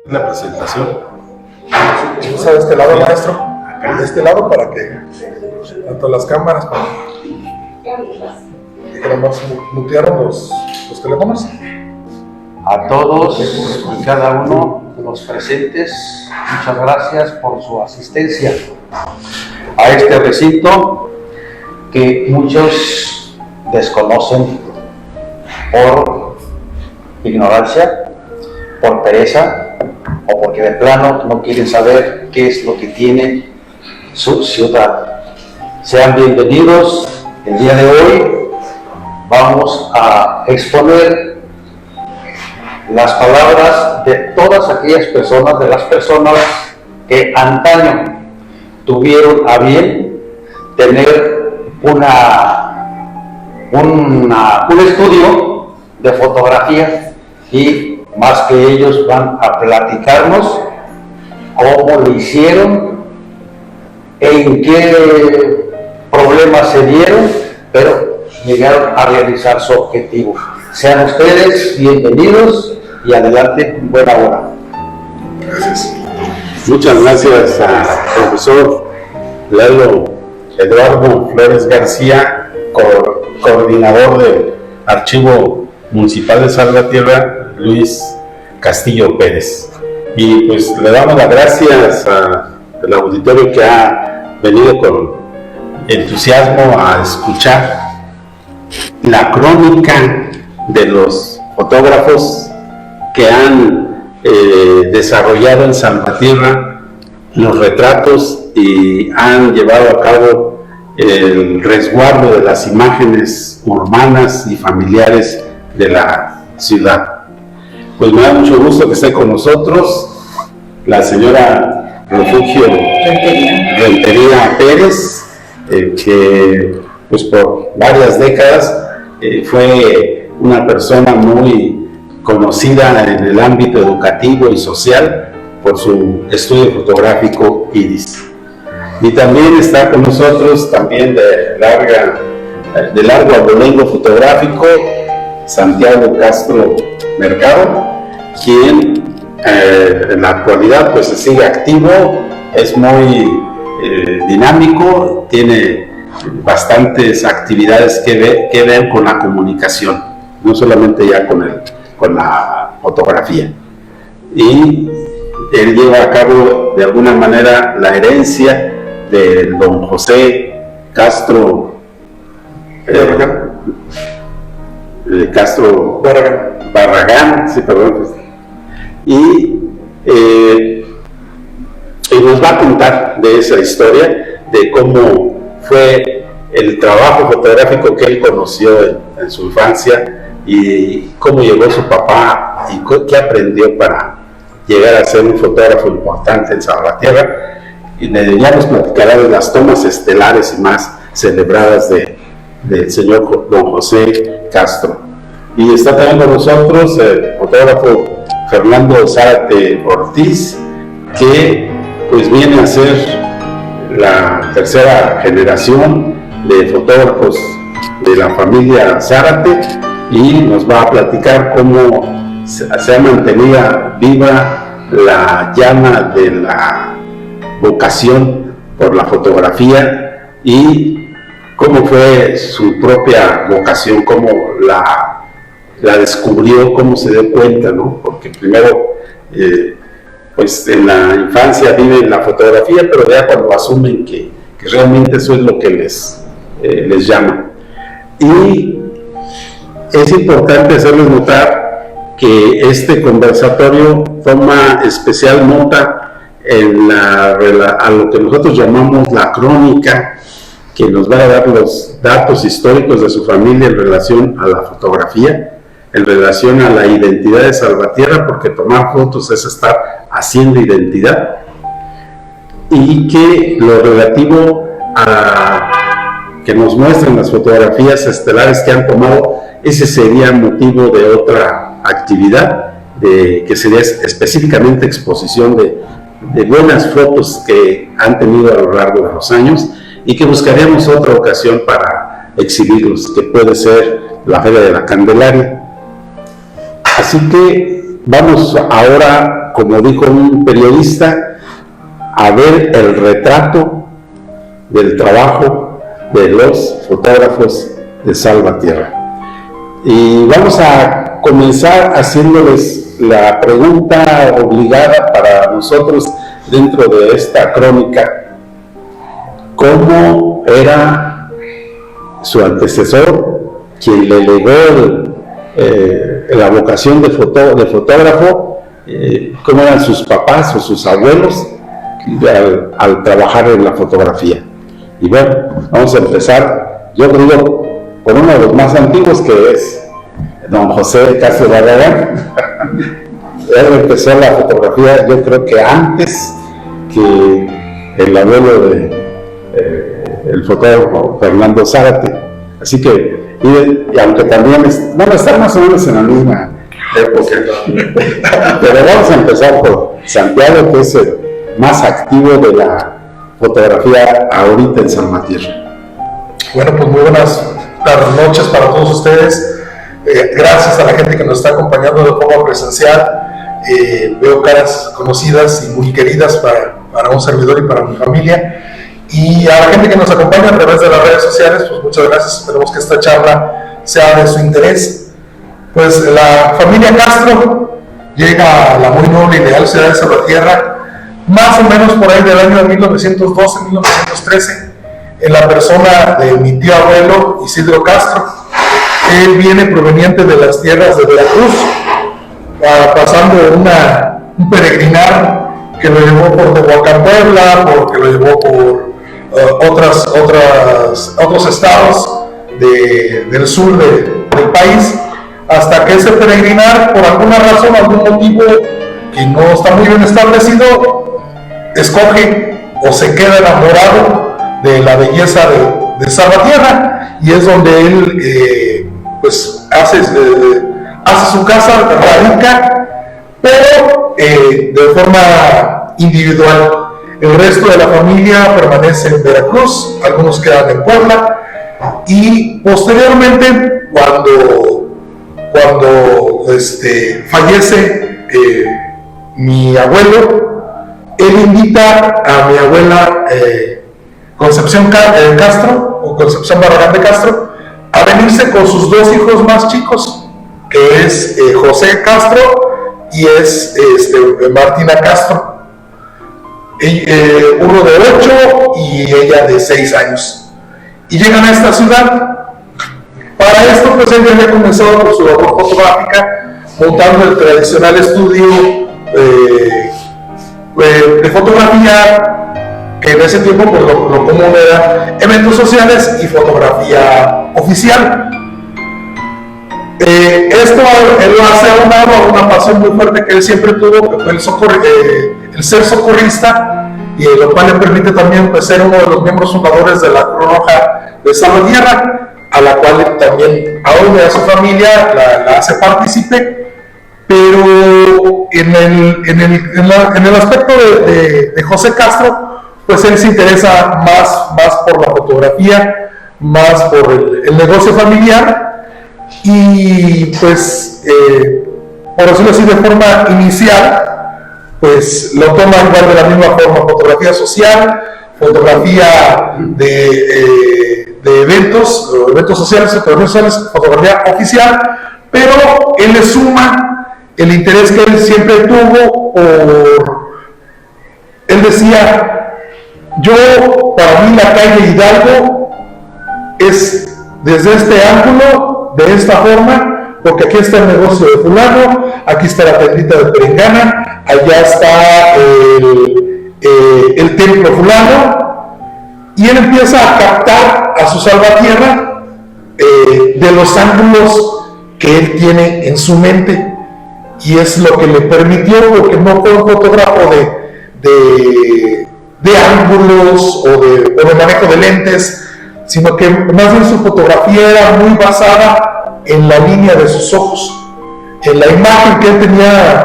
La presentación. Usa de este lado, maestro. De este lado para que tanto las cámaras como mutearon los teléfonos. A todos y cada uno de los presentes, muchas gracias por su asistencia a este recinto que muchos desconocen por ignorancia, por pereza o porque de plano no quieren saber qué es lo que tiene su ciudad. Sean bienvenidos. El día de hoy vamos a exponer las palabras de todas aquellas personas, de las personas que antaño tuvieron a bien tener un estudio de fotografía, y más que ellos van a platicarnos cómo lo hicieron, en qué problemas se dieron, pero llegaron a realizar su objetivo. Sean ustedes bienvenidos y adelante, buena hora. Gracias. Muchas gracias al profesor Lalo Eduardo Flores García, coordinador del Archivo Municipal de Salvatierra, Luis Castillo Pérez. Y pues le damos las gracias al auditorio que ha venido con entusiasmo a escuchar la crónica de los fotógrafos que han desarrollado en Salvatierra los retratos y han llevado a cabo el resguardo de las imágenes urbanas y familiares de la ciudad. Pues me da mucho gusto que esté con nosotros la señora Refugio Rentería Pérez, que pues por varias décadas fue una persona muy conocida en el ámbito educativo y social por su estudio fotográfico Iris. Y también está con nosotros, también de largo abolengo fotográfico, Santiago Castro Mercado, quien en la actualidad pues se sigue activo, es muy dinámico, tiene bastantes actividades que ver con la comunicación, no solamente ya con la fotografía. Y él lleva a cabo de alguna manera la herencia de don José Castro Barragán, sí, perdón, pues. Y nos va a contar de esa historia, de cómo fue el trabajo fotográfico que él conoció en su infancia y cómo llegó su papá y qué aprendió para llegar a ser un fotógrafo importante en Salvatierra. Y ya nos platicará de las tomas estelares y más celebradas del señor don José Castro. Y está también con nosotros el fotógrafo Fernando Zárate Ortiz, que pues viene a ser la tercera generación de fotógrafos de la familia Zárate, y nos va a platicar cómo se ha mantenido viva la llama de la vocación por la fotografía y cómo fue su propia vocación, cómo la descubrió, cómo se dio cuenta, ¿no? Porque primero, pues en la infancia viven la fotografía, pero ya cuando asumen que realmente eso es lo que les llama. Y es importante hacerles notar que este conversatorio toma especial nota a lo que nosotros llamamos la crónica, que nos va a dar los datos históricos de su familia en relación a la fotografía, en relación a la identidad de Salvatierra, porque tomar fotos es estar haciendo identidad, y que lo relativo a que nos muestran las fotografías estelares que han tomado, ese sería motivo de otra actividad, que sería específicamente exposición de buenas fotos que han tenido a lo largo de los años, y que buscaríamos otra ocasión para exhibirlos, que puede ser la Feria de la Candelaria. Así que vamos ahora como dijo un periodista, a ver el retrato del trabajo de los fotógrafos de Salvatierra. Y vamos a comenzar haciéndoles la pregunta obligada para nosotros dentro de esta crónica: ¿cómo era su antecesor, quien le legó la vocación de fotógrafo? ¿Cómo eran sus papás o sus abuelos al trabajar en la fotografía? Y bueno, vamos a empezar, yo creo, por uno de los más antiguos, que es don José Castro Barragán. Él empezó la fotografía, yo creo que antes que el abuelo el fotógrafo Fernando Zárate. Así que, y aunque también están más o menos en la misma época. Pero vamos a empezar por Santiago, que es el más activo de la fotografía ahorita en Salvatierra. Bueno, pues muy buenas noches para todos ustedes. Gracias a la gente que nos está acompañando de forma presencial. Veo caras conocidas y muy queridas para un servidor y para mi familia. Y a la gente que nos acompaña a través de las redes sociales, pues muchas gracias. Esperemos que esta charla sea de su interés. Pues la familia Castro llega a la muy noble y leal ciudad de Salvatierra, más o menos por ahí del año 1912-1913, en la persona de mi tío abuelo Isidro Castro. Él viene proveniente de las tierras de Veracruz, pasando un peregrinar que lo llevó por Tehuacán, Puebla, porque lo llevó por otros estados del sur del país, hasta que ese peregrinar, por alguna razón, algún motivo que no está muy bien establecido, escoge o se queda enamorado de la belleza de Salvatierra, y es donde él pues hace su casa, radica, pero de forma individual. El resto de la familia permanece en Veracruz, algunos quedan en Puebla, y posteriormente, cuando fallece mi abuelo, él invita a mi abuela Concepción Castro, o Concepción Barragán de Castro, a venirse con sus dos hijos más chicos, que es José Castro y es Martina Castro. Uno de 8 y ella de 6 años. Y llegan a esta ciudad. Para esto, pues él ya había comenzado por su labor fotográfica, montando el tradicional estudio de fotografía, que en ese tiempo pues, lo común era eventos sociales y fotografía oficial. Esto él lo hace aunado a una pasión muy fuerte que él siempre tuvo, que fue el ser socorrista, y lo cual le permite también pues, ser uno de los miembros fundadores de la Cruz Roja de Salvatierra, a la cual también aún a su familia la hace partícipe. Pero en el aspecto de José Castro, pues él se interesa más por la fotografía, más por el negocio familiar, y pues por decirlo así, de forma inicial, pues lo toma igual de la misma forma: fotografía social, fotografía de eventos sociales, fotografía oficial, pero él le suma el interés que él siempre tuvo él decía: para mí la calle Hidalgo es desde este ángulo, de esta forma, porque aquí está el negocio de fulano, aquí está la tiendita de perengana, allá está el templo fulano, y él empieza a captar a su Salvatierra de los ángulos que él tiene en su mente, y es lo que le permitió, porque no fue un fotógrafo de ángulos o de manejo de lentes, sino que más bien su fotografía era muy basada en la línea de sus ojos, en la imagen que él tenía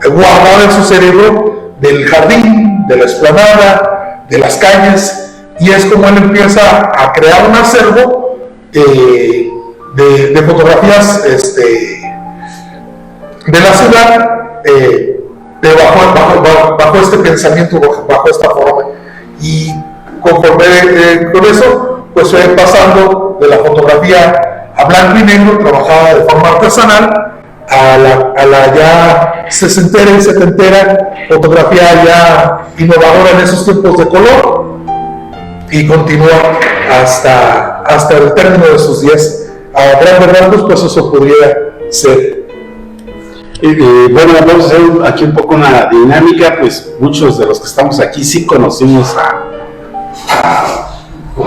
guardada en su cerebro del jardín, de la explanada, de las calles, y es como él empieza a crear un acervo de fotografías de la ciudad, bajo este pensamiento, bajo esta forma. Y conforme con eso, pues fue pasando de la fotografía a blanco y negro, trabajada de forma artesanal, a la ya sesentera y setentera fotografía ya innovadora en esos tiempos de color, y continúa hasta el término de sus días. A grandes rasgos, pues eso podría ser. Bueno, vamos a hacer aquí un poco una dinámica, pues muchos de los que estamos aquí sí conocimos al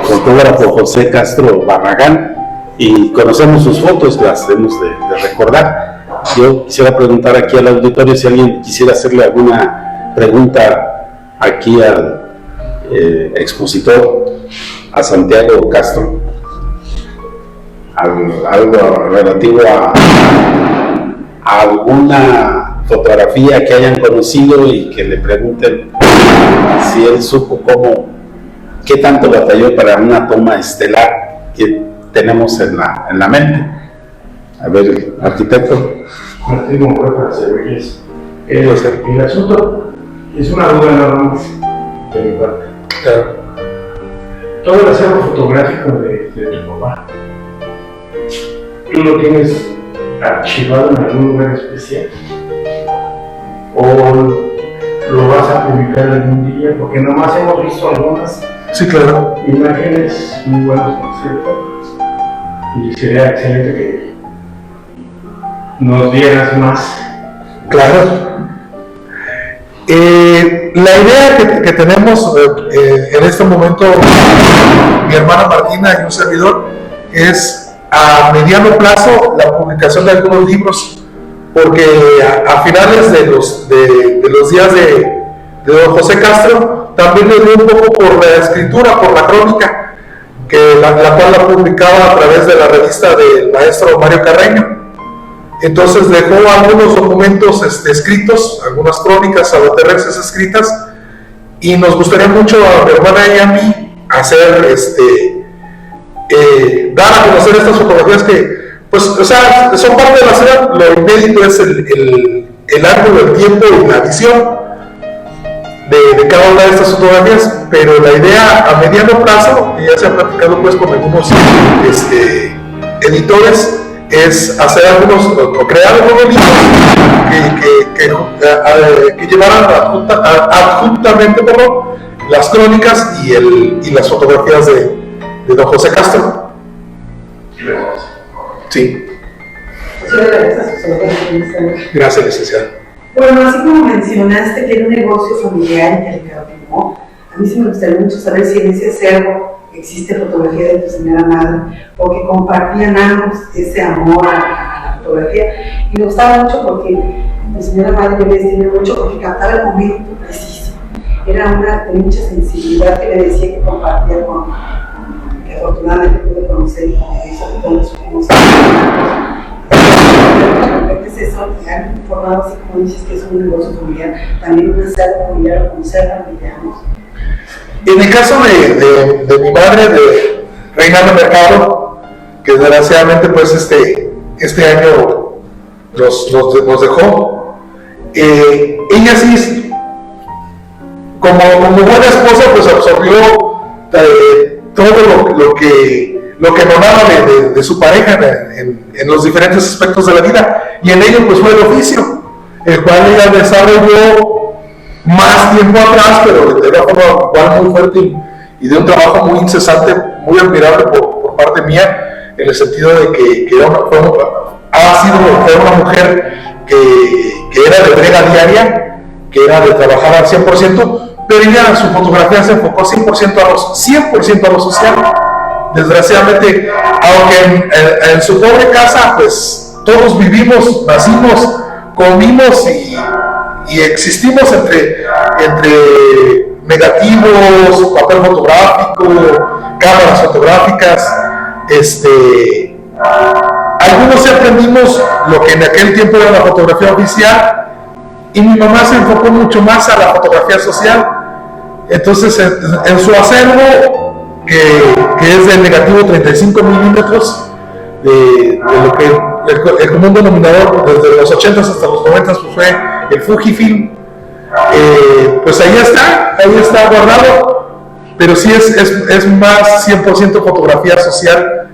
fotógrafo José Castro Barragán y conocemos sus fotos, las debemos de recordar. Yo quisiera preguntar aquí al auditorio si alguien quisiera hacerle alguna pregunta aquí al expositor, a Santiago Castro, algo relativo a alguna fotografía que hayan conocido y que le pregunten si él supo qué tanto batalló para una toma estelar que tenemos en la mente. A ver, arquitecto. Martín Monroy Ceballos. El asunto es una duda nada más de mi parte. Claro. Todo el acervo fotográfico de tu papá, ¿tú lo tienes archivado en algún lugar especial? ¿O lo vas a publicar algún día? Porque nomás hemos visto algunas imágenes muy buenas, por cierto, y sería excelente que nos dieras más. Claro. La idea que tenemos en este momento, mi hermana Martina y un servidor, es a mediano plazo la publicación de algunos libros, porque a finales de los días de don José Castro también le dio un poco por la escritura, por la crónica, la cual la publicaba a través de la revista del maestro Mario Carreño. Entonces dejó algunos documentos escritos, algunas crónicas sabaterrenses escritas, y nos gustaría mucho a mi hermana y a mí hacer, dar a conocer estas fotografías que, pues, o sea, son parte de la ciudad. Lo inédito es el ángulo, el tiempo y la visión de cada una de estas fotografías, pero la idea a mediano plazo, y ya se ha platicado pues con algunos editores, es hacer algunos, o crear algunos libros que llevaran adjuntamente las crónicas y las fotografías de don José Castro. Sí. Gracias, licenciado. Bueno, así como mencionaste que era un negocio familiar y que le cautivó, a mí sí me gustaría mucho saber si en ese acervo existe fotografía de tu señora madre, o que compartían ambos ese amor a la fotografía. Y me gustaba mucho porque mi señora madre yo le estimé mucho porque captaba el momento preciso. Era tenía mucha sensibilidad que le decía que compartía que afortunadamente pude conocer y como hizo de todos los últimos años. Es eso, han informado así como dices que es un negocio familiar, también una sala familiar, o conservan, digamos. En el caso de mi madre, de Reinaldo Mercado, que desgraciadamente pues este año nos dejó, ella sí, como buena esposa, pues absorbió todo lo que emanaba de su pareja en los diferentes aspectos de la vida, y en ello pues fue el oficio, el cual ella desarrolló más tiempo atrás, pero de una forma igual muy fuerte y de un trabajo muy incesante, muy admirable por parte mía, en el sentido de que fue una mujer que era de entrega diaria, que era de trabajar al 100%, pero ella su fotografía se enfocó 100% a lo social. Desgraciadamente, aunque en su pobre casa, pues todos vivimos, nacimos, comimos y existimos entre negativos, papel fotográfico, cámaras fotográficas, algunos sí aprendimos lo que en aquel tiempo era la fotografía oficial, y mi mamá se enfocó mucho más a la fotografía social. Entonces en su acervo, que es del negativo 35 milímetros, de lo que el común denominador desde los 80s hasta los 90s pues fue el Fujifilm, pues ahí está guardado, pero sí es más 100% fotografía social,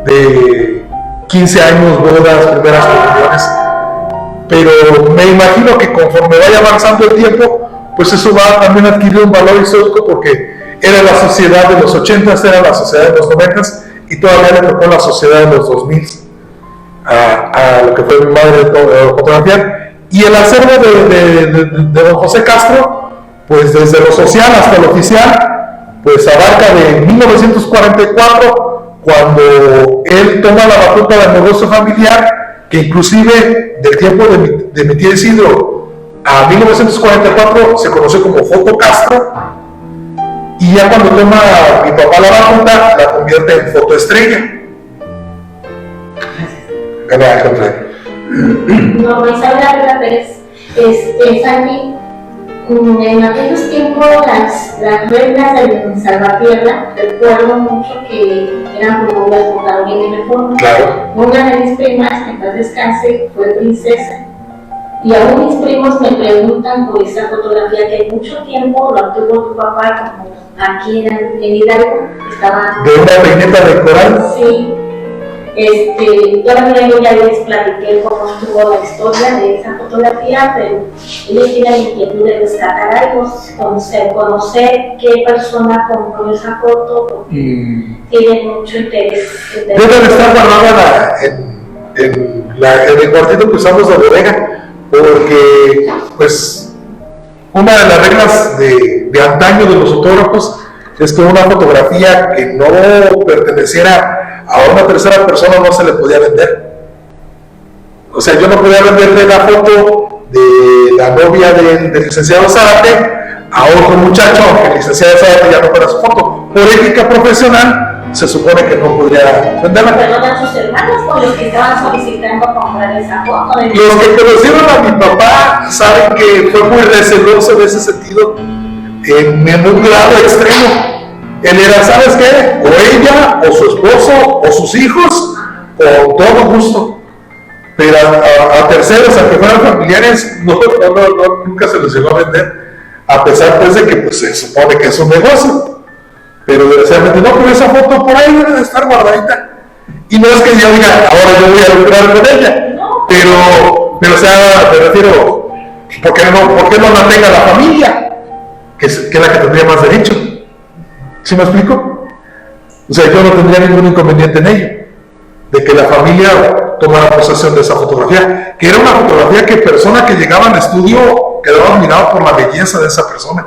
de 15 años, bodas, primeras comuniones, pero me imagino que conforme vaya avanzando el tiempo, pues eso va también a adquirir un valor histórico, porque era la sociedad de los 80s, era la sociedad de los 90s, y todavía le tocó la sociedad de los 2000s a lo que fue mi madre de fotografiar. Y el acervo de don José Castro, pues desde lo social hasta lo oficial, pues abarca de 1944, cuando él toma la batuta del negocio familiar, que inclusive del tiempo de mi tía Isidro a 1944 se conoció como Foto Castro, y ya cuando toma mi papá la batuta, la convierte en Foto Estrella. Al contrario. No, Isabel Pérez, Sandy, en aquellos tiempos las reinas de Salvatierra, recuerdo mucho que eran promovidas por Carolina y Reforma. Claro. Una de mis primas, que en paz descanse, fue princesa. Y aún mis primos me preguntan por esa fotografía que mucho tiempo lo obtuvo tu papá, como aquí en Hidalgo, estaba... ¿De una peineta de coral? Sí. Todavía yo ya les platiqué cómo estuvo la historia de esa fotografía, pero ellos tienen la inquietud de rescatar algo, conocer qué persona compró esa foto, tienen mucho interés. Debe estar guardada en el cuartito que usamos de bodega, porque pues una de las reglas de antaño de los fotógrafos es que una fotografía que no perteneciera a una tercera persona no se le podía vender. O sea, yo no podía venderle la foto de la novia del licenciado Zárate a otro muchacho, aunque el licenciado Zárate ya no fuera su foto. Por ética profesional, se supone que no podría venderla. Pero eran sus hermanos con los que estaban solicitando comprar esa foto. Los que conocieron a mi papá saben que fue muy receloso en ese sentido, en un grado extremo. Él era, ¿sabes qué? O ella, o su esposo, o sus hijos, con todo gusto. Pero a terceros, a que fueran familiares, nunca se les llegó a vender, a pesar pues de que pues, se supone que es un negocio. Pero desgraciadamente no, pero esa foto por ahí debe de estar guardadita. Y no es que yo diga, ahora yo voy a lucrar con ella, pero o sea, me refiero, ¿por qué no la tenga la familia? Que es la que tendría más derecho. ¿Sí me explico? O sea, yo no tendría ningún inconveniente en ello, de que la familia tomara posesión de esa fotografía, que era una fotografía que persona que llegaba al estudio quedaba admirado por la belleza de esa persona.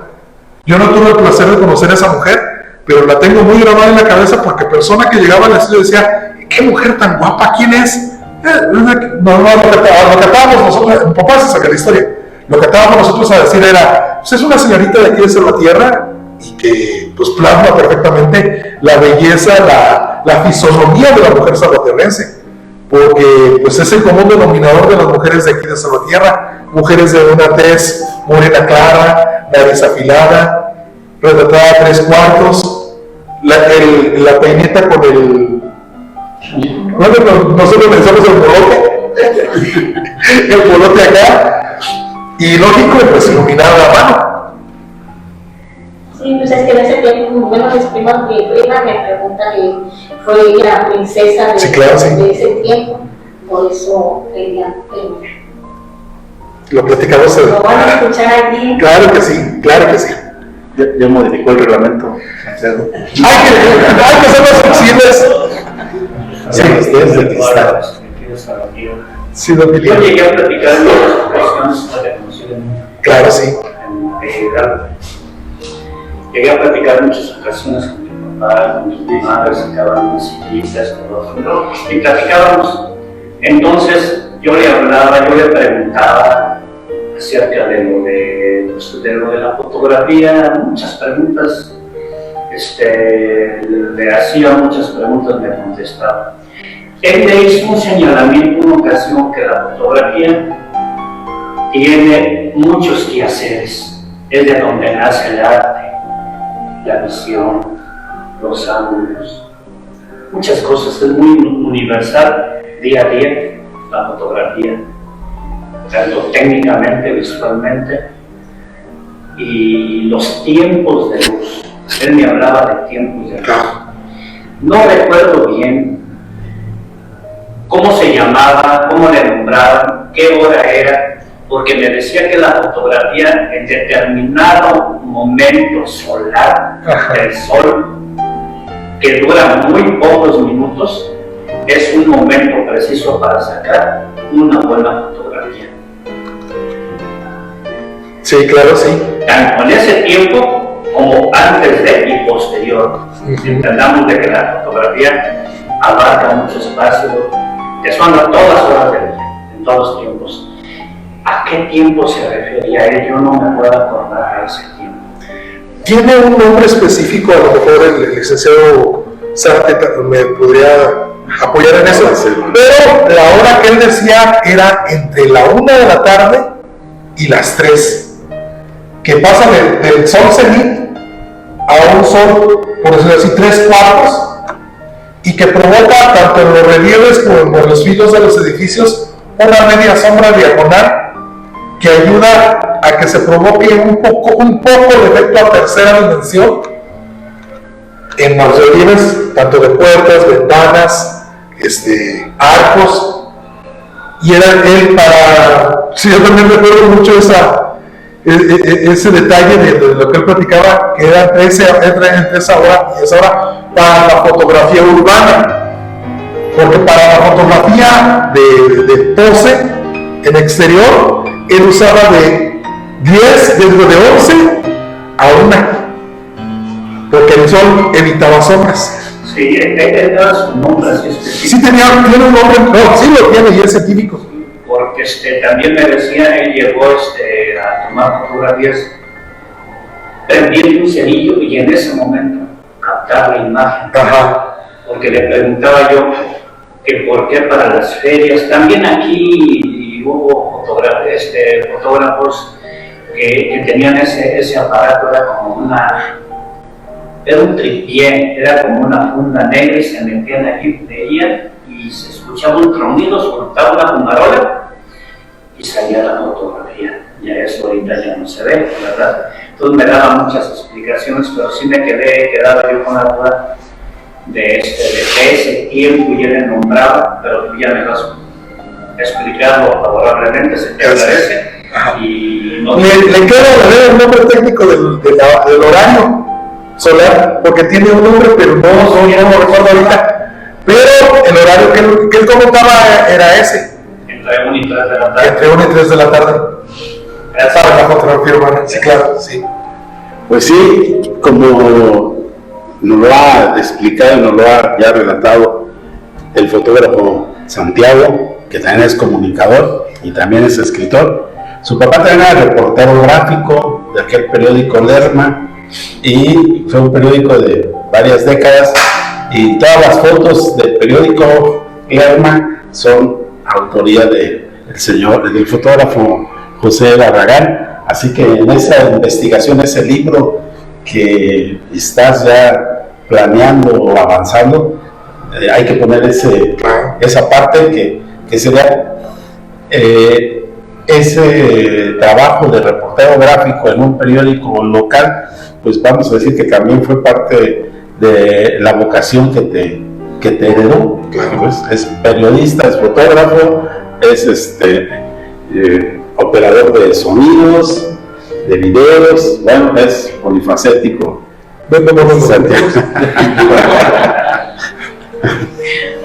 Yo no tuve el placer de conocer a esa mujer, pero la tengo muy grabada en la cabeza porque persona que llegaba al estudio decía, ¿qué mujer tan guapa? ¿Quién es? Lo que atábamos nosotros, mi papá se saca la historia, lo que atábamos nosotros a decir era, pues es una señorita de aquí de Salvatierra, y que pues plasma perfectamente la belleza, la fisonomía de la mujer salvatierrense, porque pues es el común denominador de las mujeres de aquí de Salvatierra, mujeres de una tez morena clara, nariz afilada, retratada a 3/4, la peineta con el... Bueno, nosotros pensamos el bolote acá, y lógico, pues iluminada a mano. Sí, pues es que en ese tiempo, bueno, mi prima me pregunta que fue la princesa sí, claro, sí. De ese tiempo, por eso ella... Lo platicamos. Lo van a escuchar aquí. Claro que sí, claro que sí. Ya modificó el reglamento. Hay que ser más flexibles. Sí, ustedes de cristal. Sí, don Yo Emilio. llegué a platicar en muchas ocasiones, la conocí Claro, sí. en Hidalgo. Llegué a platicar en muchas ocasiones con mi papá, con mi mamá, sacaban unas citas, y platicábamos. Entonces yo le hablaba, yo le preguntaba acerca de lo de la fotografía, muchas preguntas, le hacía muchas preguntas, me contestaba. Él le hizo un señalamiento en una ocasión que la fotografía tiene muchos quehaceres, es de donde nace el arte, la visión, los ángulos, muchas cosas, es muy universal, día a día, la fotografía, tanto técnicamente, visualmente, y los tiempos de luz. Él me hablaba de tiempos de luz. No recuerdo bien cómo se llamaba, cómo le nombraban, qué hora era, porque me decía que la fotografía en determinado momento solar del sol, que dura muy pocos minutos, es un momento preciso para sacar una buena fotografía. Sí, claro, sí. Tanto en ese tiempo como antes de y posterior. Entendamos de que la fotografía abarca mucho espacio, que son a todas horas del día, en todos los tiempos. ¿A qué tiempo se refería él? Yo no me puedo acordar a ese tiempo. Tiene un nombre específico, a lo mejor el licenciado Sarte me podría apoyar en eso, pero la hora que él decía era entre la 1 de la tarde y las 3, que pasa del sol cenit a un sol, por decirlo así, 3/4, y que provoca tanto en los relieves como en los filos de los edificios una media sombra diagonal que ayuda a que se provoque un poco de efecto a tercera dimensión en los relieves, tanto de puertas, ventanas, arcos. Y era él para, sí, yo también recuerdo mucho ese detalle de lo que él platicaba, que era entre esa hora y esa hora para la fotografía urbana, porque para la fotografía de pose en exterior él usaba de 11 a 1, porque el sol evitaba sombras. Sí, él tenía su nombre así específico. Sí, tiene un nombre, no, sí lo tiene y es científico. Porque también me decía, él llegó a tomar fotografías prendiendo un cerillo y en ese momento captar la imagen. Ajá. Porque le preguntaba yo que por qué para las ferias, también aquí hubo fotógrafos que tenían ese aparato, era un tripié, era como una funda negra y se metían allí, veían y se escuchaba un tronido, soltaba una fumarola y salía la fotografía. Ya eso ahorita ya no se ve, ¿verdad? Entonces me daba muchas explicaciones, pero sí me quedaba yo con la duda de ese tiempo y él le nombraba, pero tú ya me lo has explicado favorablemente, se te agradece. Y no le queda el nombre técnico del horario solar, porque tiene un nombre, pero no lo recuerdo ahorita. Pero el horario que él comentaba era ese. Entre 1 y 3 de la tarde. Entre 1 y 3 de la tarde. Para la fotografía urbana, sí, claro, sí. Pues sí, como nos lo ha explicado y nos lo ha ya relatado el fotógrafo Santiago, que también es comunicador y también es escritor. Su papá también era reportero gráfico de aquel periódico Lerma, y fue un periódico de varias décadas, y todas las fotos del periódico Lerma son autoría del fotógrafo José Barragán. Así que en esa investigación, ese libro que estás ya planeando o avanzando, hay que poner esa parte que sería ese trabajo de reportero gráfico en un periódico local, pues vamos a decir que también fue parte de la vocación que te heredó. Claro, pues, es periodista, es fotógrafo, es operador de sonidos, de videos, bueno, es polifacético.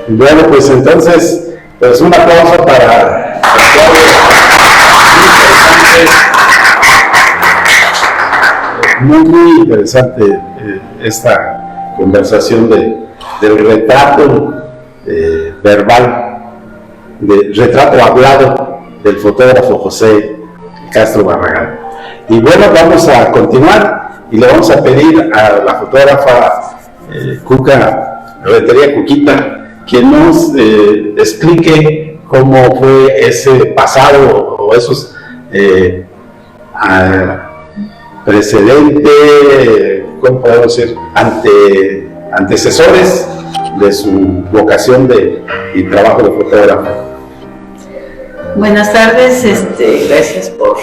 Bueno, pues entonces, pues un aplauso para muy interesante esta conversación del retrato verbal, del retrato hablado del fotógrafo José Castro Barragán. Y bueno, vamos a continuar y le vamos a pedir a la fotógrafa Cuca Rentería Cuquita que nos explique cómo fue ese pasado o esos precedentes, ¿cómo podemos decir? Antecesores de su vocación y trabajo de fotógrafo. Buenas tardes, gracias por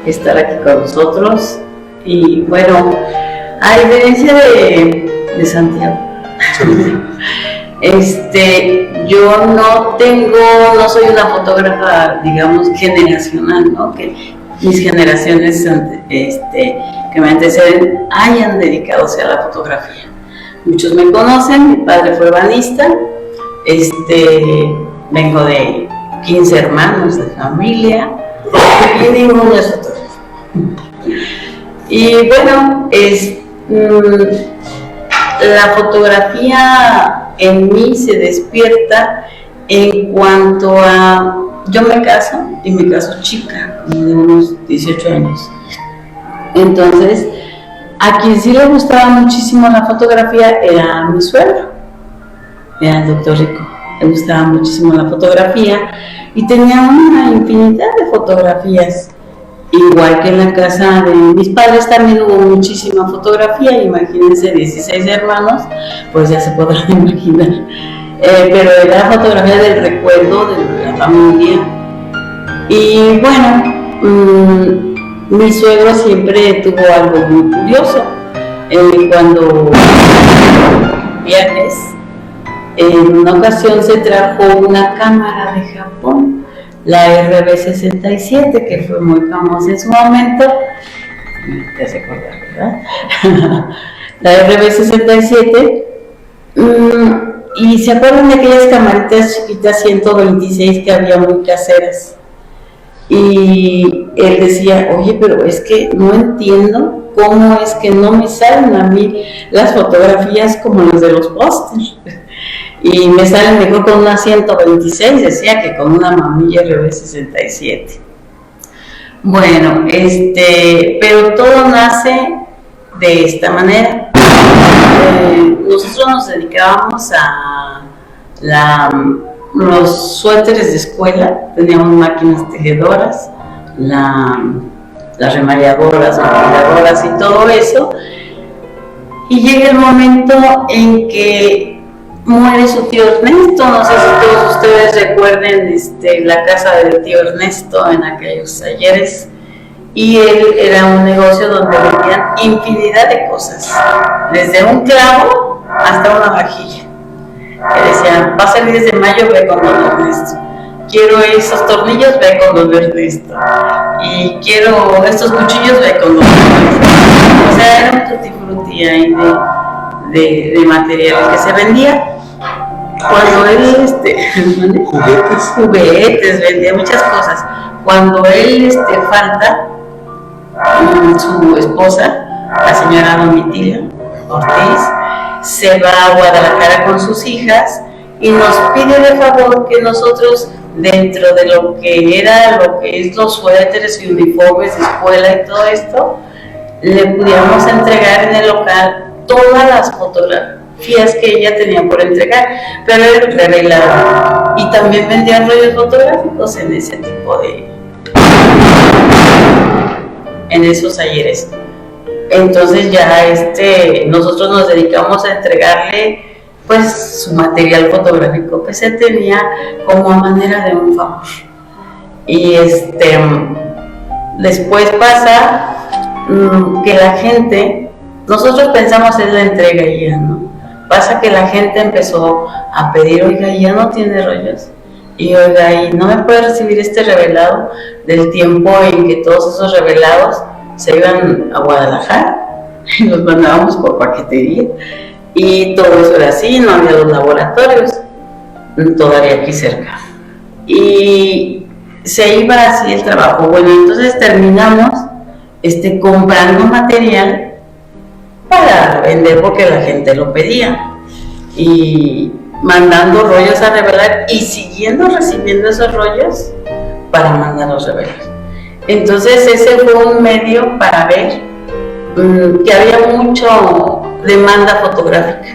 estar aquí con nosotros. Y bueno, a diferencia de Santiago, yo no soy una fotógrafa, digamos, generacional, ¿no? Que mis generaciones que me anteceden hayan dedicado a la fotografía. Muchos me conocen, mi padre fue ebanista, vengo de 15 hermanos de familia y ninguno es fotógrafo. Y bueno, la fotografía en mí se despierta en cuanto a... Yo me caso, y me caso chica, de unos 18 años. Entonces, a quien sí le gustaba muchísimo la fotografía era mi suegro, era el doctor Rico. Le gustaba muchísimo la fotografía y tenía una infinidad de fotografías. Igual que en la casa de mis padres también hubo muchísima fotografía, imagínense 16 hermanos, pues ya se podrán imaginar. Pero era fotografía del recuerdo de la familia. Y bueno, mi suegro siempre tuvo algo muy curioso. Cuando viajes, en una ocasión se trajo una cámara de Japón, la RB67, que fue muy famosa en su momento. Te hace acordar, ¿verdad? La RB67. Y se acuerdan de aquellas camaritas chiquitas 126 que había muy caseras. Y él decía, oye, pero es que no entiendo cómo es que no me salen a mí las fotografías como las de los pósters. Y me salen mejor con una 126, decía, que con una mamilla RB67. Bueno, pero todo nace de esta manera. Nosotros nos dedicábamos a los suéteres de escuela, teníamos máquinas tejedoras, las remalladoras, maquiladoras y todo eso. Y llega el momento en que muere su tío Ernesto. No sé si todos ustedes recuerden la casa del tío Ernesto en aquellos ayeres. Y él era un negocio donde vendían infinidad de cosas, desde un clavo hasta una vajilla. Que decían, va a ser 10 de mayo, ve con don Ernesto. Quiero esos tornillos, ve con don Ernesto. Y quiero estos cuchillos, ve con don Ernesto. O sea, era un tutti frutti ahí de material que se vendía. Cuando él, juguetes, vendía muchas cosas. Cuando él falta, su esposa, la señora Domitila Ortiz, se va a Guadalajara con sus hijas y nos pide de favor que nosotros, dentro de lo que es los suéteres y uniformes de escuela y todo esto, le pudiéramos entregar en el local todas las fotografías que ella tenía por entregar, pero él revelaba y también vendía rollos fotográficos en ese tipo en esos talleres. Entonces ya nosotros nos dedicamos a entregarle pues su material fotográfico que se tenía como manera de un favor. Y después pasa que la gente, nosotros pensamos en la entrega y ya no. Pasa que la gente empezó a pedir, oiga, ¿ya no tiene rollos? Y oiga, ¿y no me puede recibir revelado del tiempo en que todos esos revelados se iban a Guadalajara y los mandábamos por paquetería? Y todo eso era así, no había los laboratorios, todavía aquí cerca. Y se iba así el trabajo. Bueno, entonces terminamos comprando material para vender porque la gente lo pedía. Y mandando rollos a revelar y recibiendo esos rollos para mandarlos a revelar. Entonces ese fue un medio para ver que había mucha demanda fotográfica.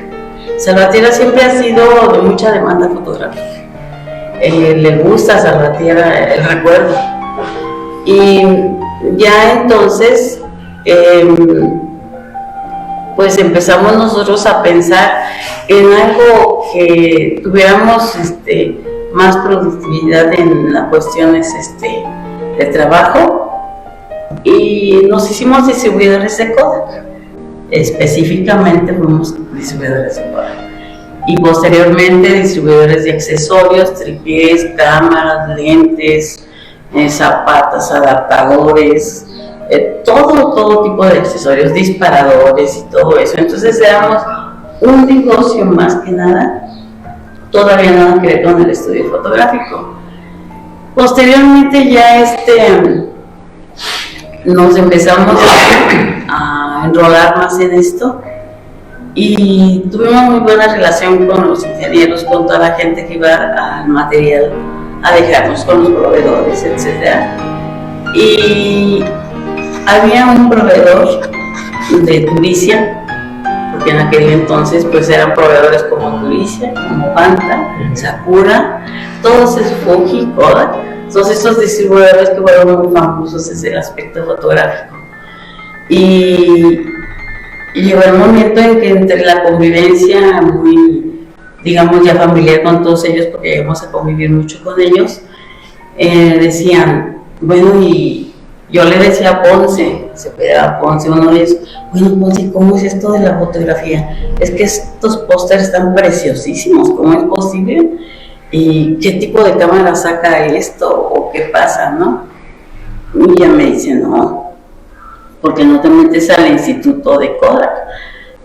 Salvatierra siempre ha sido de mucha demanda fotográfica. Le gusta a Salvatierra el recuerdo. Y ya entonces pues empezamos nosotros a pensar en algo que tuviéramos más productividad en las cuestiones de trabajo. y nos hicimos distribuidores de Kodak. Específicamente fuimos distribuidores de Kodak. Y posteriormente distribuidores de accesorios, tripiés, cámaras, lentes, zapatas, adaptadores, todo tipo de accesorios, disparadores y todo eso. Entonces éramos un negocio más que nada, todavía nada que ver con el estudio fotográfico. Posteriormente ya nos empezamos a enrolar más en esto y tuvimos muy buena relación con los ingenieros, con toda la gente que iba al material a dejarnos, con los proveedores, etc. Y había un proveedor de Turicia, porque en aquel entonces pues eran proveedores como Turicia, como Panta, Sakura, todos esos, Fuji, Kodak, todos esos distribuidores que fueron muy famosos desde el aspecto fotográfico. Y llegó el momento en que entre la convivencia muy, digamos, ya familiar con todos ellos, porque llegamos a convivir mucho con ellos, decían, bueno, y yo le decía a Ponce, se pegaba Ponce, uno de ellos, bueno, Ponce, ¿cómo es esto de la fotografía? Es que estos pósteres están preciosísimos, ¿cómo es posible? ¿Y qué tipo de cámara saca esto? ¿O qué pasa, no? Y ella me dice, no, porque no te metes al instituto de Kodak.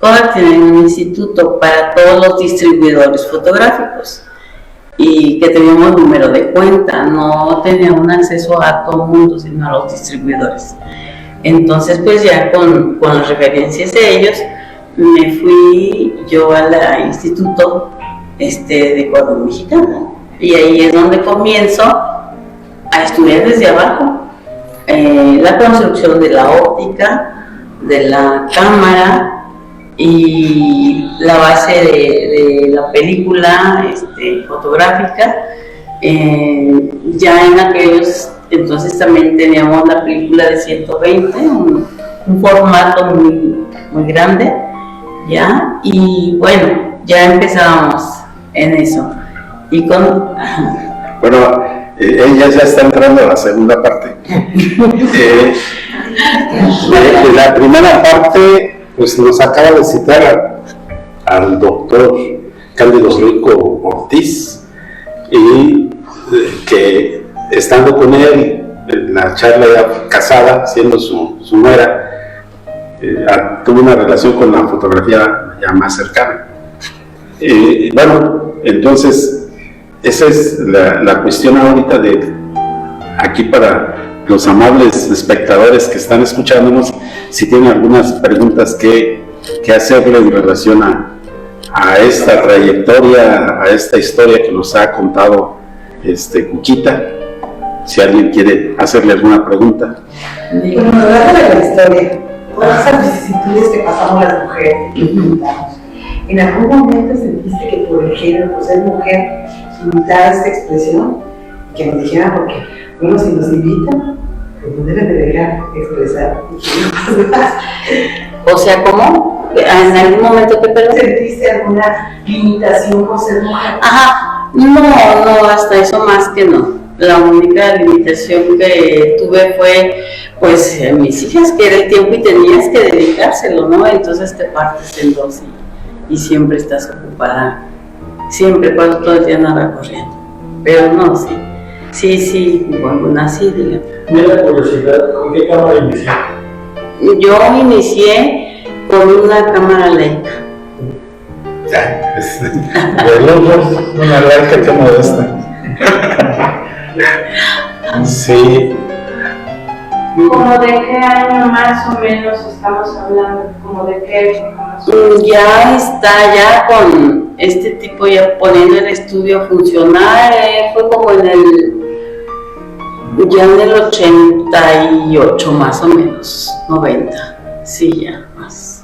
Kodak tiene un instituto para todos los distribuidores fotográficos y que teníamos número de cuenta, no teníamos acceso a todo el mundo, sino a los distribuidores. Entonces, pues ya con las referencias de ellos, me fui yo al instituto de Ecuador Mexicano, y ahí es donde comienzo a estudiar desde abajo la construcción de la óptica, de la cámara y la base de la película fotográfica. Ya en aquellos entonces también teníamos la película de 120, un formato muy grande, ¿ya? Y bueno, ya empezábamos en eso. Y con... Bueno, ella ya está entrando a la segunda parte. De la primera parte, pues nos acaba de citar al doctor Cándido Rico Ortiz, y que estando con él en la charla, ya casada, siendo su nuera, tuvo una relación con la fotografía ya más cercana. Bueno, entonces esa es la cuestión ahorita de aquí para los amables espectadores que están escuchándonos, si tienen algunas preguntas que hacerle en relación a esta trayectoria, a esta historia que nos ha contado Cuquita, si alguien quiere hacerle alguna pregunta. Bueno, hablando de la historia, todas esas vicisitudes que pasamos las mujeres, ¿en algún momento sentiste que por el género, por ser mujer, limitara esta expresión? Que nos dijeran, porque, bueno, si nos invitan, pues no deben de dejar expresar. O sea, ¿cómo? ¿En algún momento te perdiste? ¿Sentiste alguna limitación por ser mujer? Ajá, no, hasta eso más que no. La única limitación que tuve fue, pues, mis hijas, que era el tiempo y tenías que dedicárselo, ¿no? Entonces te partes en dos y siempre estás ocupada, siempre cuando todo el día nada corriendo. Pero no, sí, bueno, así, digamos. Me da curiosidad, ¿con qué cámara iniciaste? Yo inicié con una cámara Leica. De lujos, una Leica que modesta. Sí. ¿Como de qué año más o menos estamos hablando? ¿Como de qué época más o menos? Ya está, ya con este tipo, ya poniendo el estudio a funcionar, fue como en el 88 más o menos, 90, sí, ya, más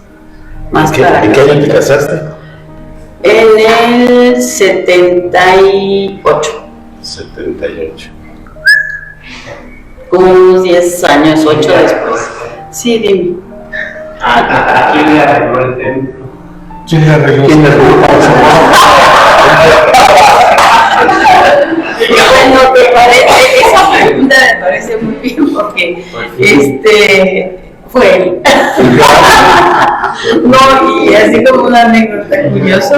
¿En qué año te casaste? En el 78. 78. Como unos 10 años, 8 después. Sí, dime. ¿Quién le arregló el templo? ¿Quién le arregló? Bueno, ¿te parece? Esa pregunta me parece muy bien porque fue él. No, y así como una anécdota curiosa,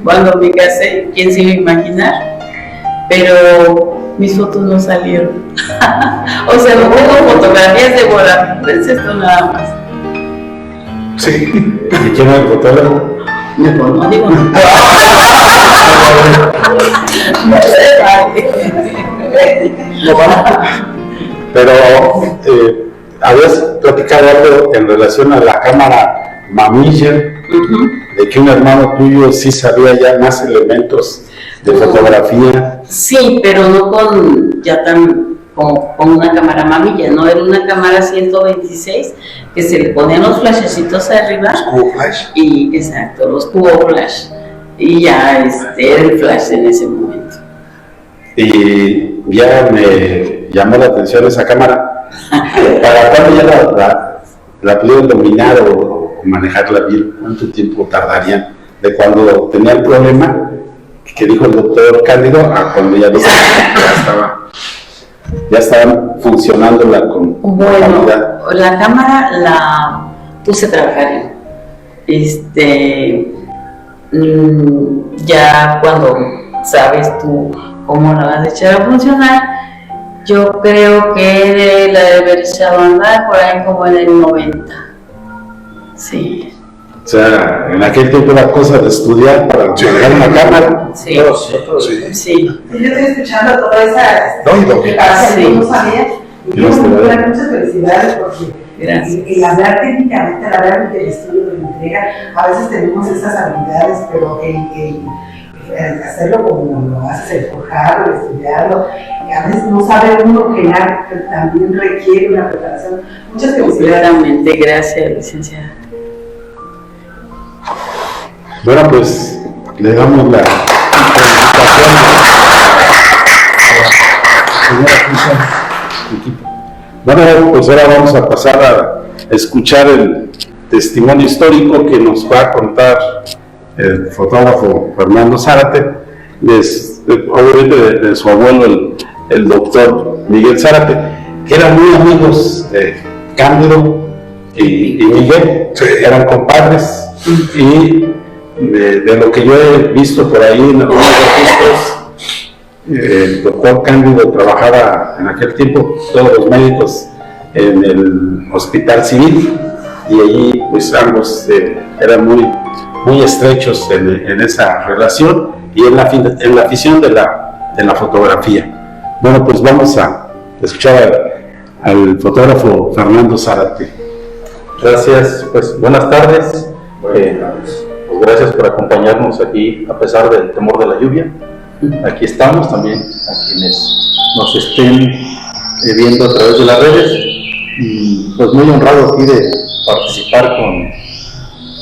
cuando me casé, quién se iba a imaginar, pero mis fotos no salieron. O sea, no tengo fotografías de boda, es esto nada más. Sí. ¿Y quién era el fotógrafo? No digo nada. No se vale. Pero habías platicado algo en relación a la cámara Mamiger, de que un hermano tuyo sí sabía ya más elementos de fotografía. Sí, pero no con ya tan como con una cámara Mamiger, no era una cámara 126 que se le ponían los flashecitos arriba. Cubo flash. Y exacto, los cubo flash. Y ya era el flash en ese momento. Y ya me llamó la atención esa cámara. ¿Para cuándo ya la pudieron dominar o manejarla bien? ¿Cuánto tiempo tardarían de cuando tenía el problema que dijo el doctor Cándido a cuando ya estaban funcionándola con calidad? La cámara la puse a trabajar ya cuando sabes tú cómo la vas a echar a funcionar, yo creo que la de haber echado a andar por ahí como en el 90. Sí. O sea, en aquel tiempo era cosa de estudiar para manejar una cámara. Sí. Sí. Yo estoy escuchando toda esa preparación Sí. que no sabía. Y muchas felicidades porque el hablar técnicamente, el hablar del estudio de la entrega, a veces tenemos esas habilidades, pero el hacerlo como lo haces, el forjarlo, el estudiarlo, a veces no sabe uno que también requiere una preparación. Muchas felicidades. Completamente, gracias, licenciada. Bueno, pues le damos la felicitación Bueno, pues ahora vamos a pasar a escuchar el testimonio histórico que nos va a contar el fotógrafo Fernando Zárate, obviamente de su abuelo, el doctor Miguel Zárate, que eran muy amigos de Cándido y Miguel, eran compadres, y de lo que yo he visto por ahí en algunos registros, el doctor Cándido trabajaba en aquel tiempo, todos los médicos en el hospital civil, y allí pues ambos eran muy estrechos en esa relación y en la afición de la fotografía. Bueno, pues vamos a escuchar al fotógrafo Fernando Zárate. Gracias, pues buenas tardes. Pues gracias por acompañarnos aquí a pesar del temor de la lluvia. Aquí estamos también a quienes nos estén viendo a través de las redes, y pues muy honrado aquí de participar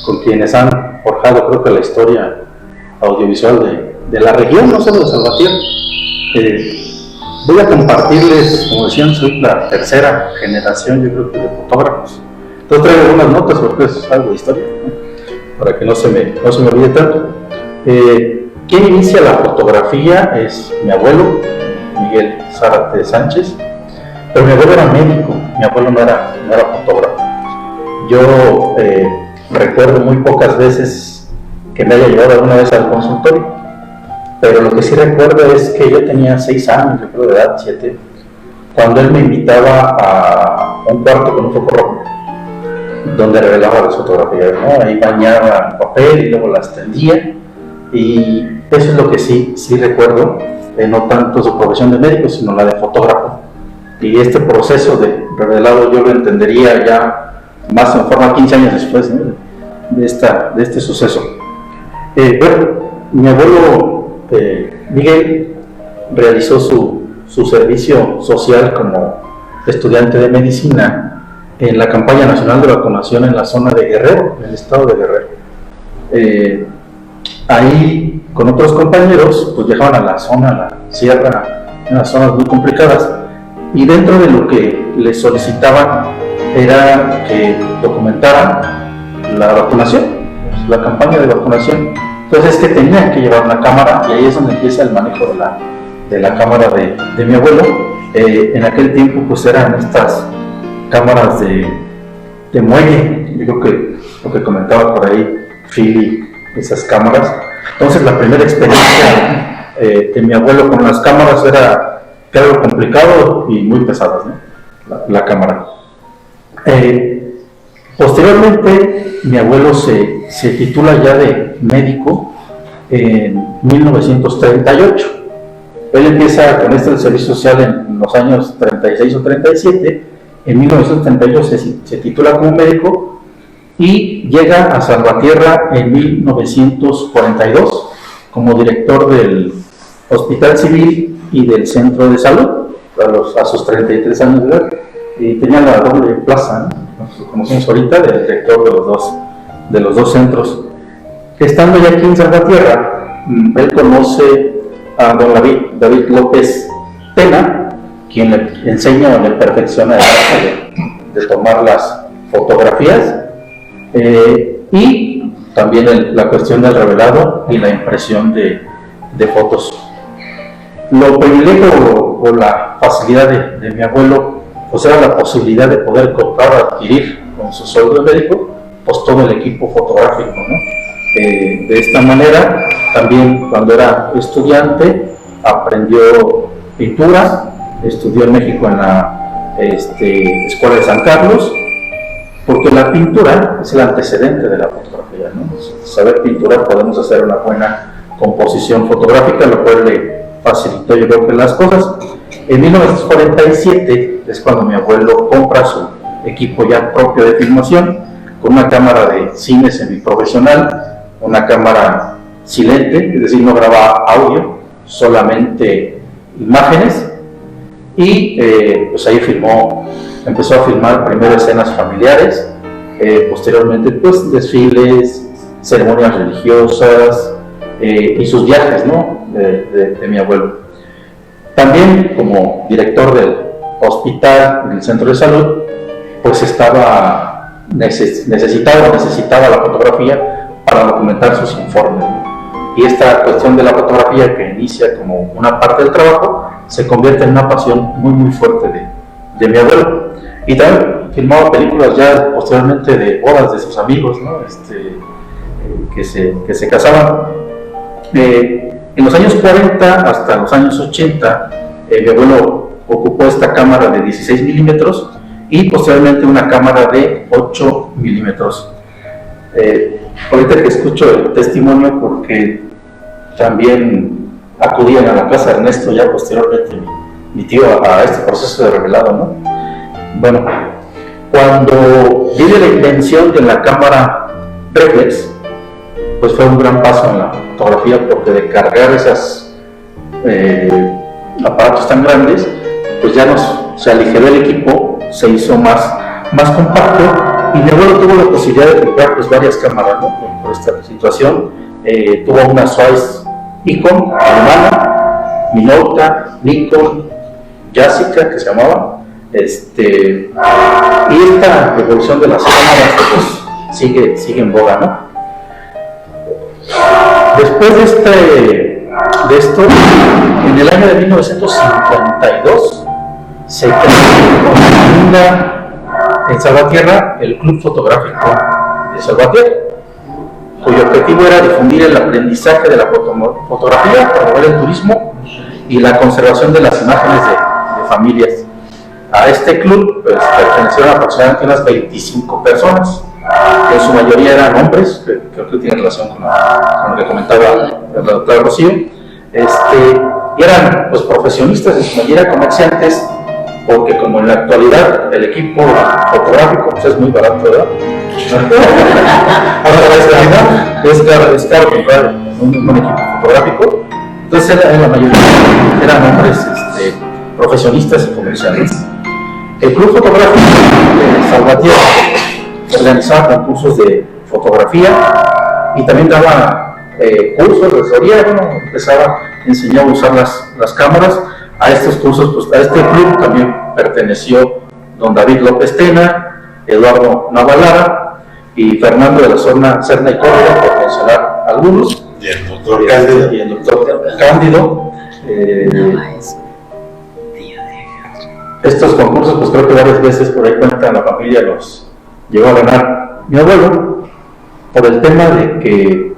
con quienes han forjado, creo que la historia audiovisual de la región, no solo de Salvatierra. Voy a compartirles, como decían, soy la tercera generación, yo creo que de fotógrafos. Entonces traigo algunas notas porque es algo de historia, ¿no? Para que no se me olvide tanto. Quien inicia la fotografía es mi abuelo, Miguel Zárate Sánchez, pero mi abuelo era médico, mi abuelo no era fotógrafo. Yo recuerdo muy pocas veces que me haya llevado alguna vez al consultorio, pero lo que sí recuerdo es que yo tenía 6 años, yo creo de edad, 7, cuando él me invitaba a un cuarto con un foco rojo, donde revelaba las fotografías, ¿no? Ahí bañaba el papel y luego las tendía, y eso es lo que sí recuerdo, no tanto su profesión de médico, sino la de fotógrafo. Y este proceso de revelado yo lo entendería ya más en forma 15 años después, ¿no? de este suceso. Bueno, mi abuelo Miguel realizó su servicio social como estudiante de medicina en la campaña nacional de vacunación en la zona de Guerrero, en el estado de Guerrero. Ahí con otros compañeros pues viajaban a la zona, a la sierra, en las zonas muy complicadas, y dentro de lo que les solicitaban era que documentaran la vacunación, la campaña de vacunación. Entonces es que tenían que llevar una cámara, y ahí es donde empieza el manejo de la cámara de mi abuelo, En aquel tiempo pues eran estas cámaras de muelle, yo creo que lo que comentaba por ahí Philly, esas cámaras. Entonces la primera experiencia de mi abuelo con las cámaras era algo complicado y muy pesadas, ¿no? La cámara. Posteriormente mi abuelo se titula ya de médico en 1938. Él empieza con esto del servicio social en los años 36 o 37. En 1938 se titula como médico y llega a Salvatierra en 1942 como director del Hospital Civil y del Centro de Salud a sus 33 años de edad. Y tenía la doble plaza, ¿no? Lo conocemos ahorita, de director de los dos centros. Estando ya aquí en Salvatierra, él conoce a don David López Tena, quien le enseña o le perfecciona el arte de tomar las fotografías, y también la cuestión del revelado y la impresión de fotos. Lo privilegio o la facilidad de mi abuelo pues era la posibilidad de poder comprar o adquirir con su sueldo de médico pues todo el equipo fotográfico, ¿no? De esta manera también cuando era estudiante aprendió pintura, estudió en México en la Escuela de San Carlos, porque la pintura es el antecedente de la fotografía, ¿no? Saber pintura podemos hacer una buena composición fotográfica, lo cual le facilitó yo creo que las cosas. En 1947 es cuando mi abuelo compra su equipo ya propio de filmación con una cámara de cine semiprofesional, una cámara silente, es decir, no graba audio, solamente imágenes, y pues ahí empezó a filmar primero escenas familiares, posteriormente pues desfiles, ceremonias religiosas y sus viajes, ¿no? de mi abuelo. También como director del hospital, del centro de salud, pues necesitaba la fotografía para documentar sus informes, ¿no? Y esta cuestión de la fotografía, que inicia como una parte del trabajo, se convierte en una pasión muy muy fuerte de mi abuelo. Y también filmaba películas ya posteriormente de bodas de sus amigos, ¿no? Que se casaban. En los años 40 hasta los años 80, mi abuelo ocupó esta cámara de 16 milímetros y posteriormente una cámara de 8 milímetros. Ahorita que escucho el testimonio, porque también acudían a la casa de Ernesto ya posteriormente mi tío a este proceso de revelado, ¿no? Bueno, cuando viene la invención de la cámara reflex, pues fue un gran paso en la fotografía, porque de cargar esos aparatos tan grandes, pues ya se aligeró el equipo, se hizo más compacto, y mi abuelo tuvo la posibilidad de comprar pues varias cámaras, ¿no? Por esta situación. Tuvo una Zeiss Icon alemana, Minolta, Nikon, Yasica, que se llamaba, y esta evolución de las cámaras pues sigue en boga, ¿no? Después de esto, en el año de 1952 se funda en Salvatierra el Club Fotográfico de Salvatierra, cuyo objetivo era difundir el aprendizaje de la fotografía, promover el turismo y la conservación de las imágenes de familias. A este club pues, pertenecieron aproximadamente unas 25 personas, que en su mayoría eran hombres, que creo que tiene relación con lo que comentaba la doctora Rocío, y eran pues, profesionistas, en su mayoría comerciantes, porque como en la actualidad el equipo fotográfico pues, es muy barato, ¿verdad? Ahora es caro comprar un equipo fotográfico, entonces en la mayoría eran hombres profesionistas y comerciantes. El Club Fotográfico de Salvatierra organizaba concursos de fotografía y también daba cursos de asesoría, enseñaba a usar las cámaras. A estos cursos, pues a este club también perteneció don David López Tena, Eduardo Navalara y Fernando de la Serna y Córdoba, por mencionar algunos. Y el doctor Cándido. Y el doctor Cándido. estos concursos, pues creo que varias veces por ahí cuenta la familia los llegó a ganar mi abuelo, por el tema de que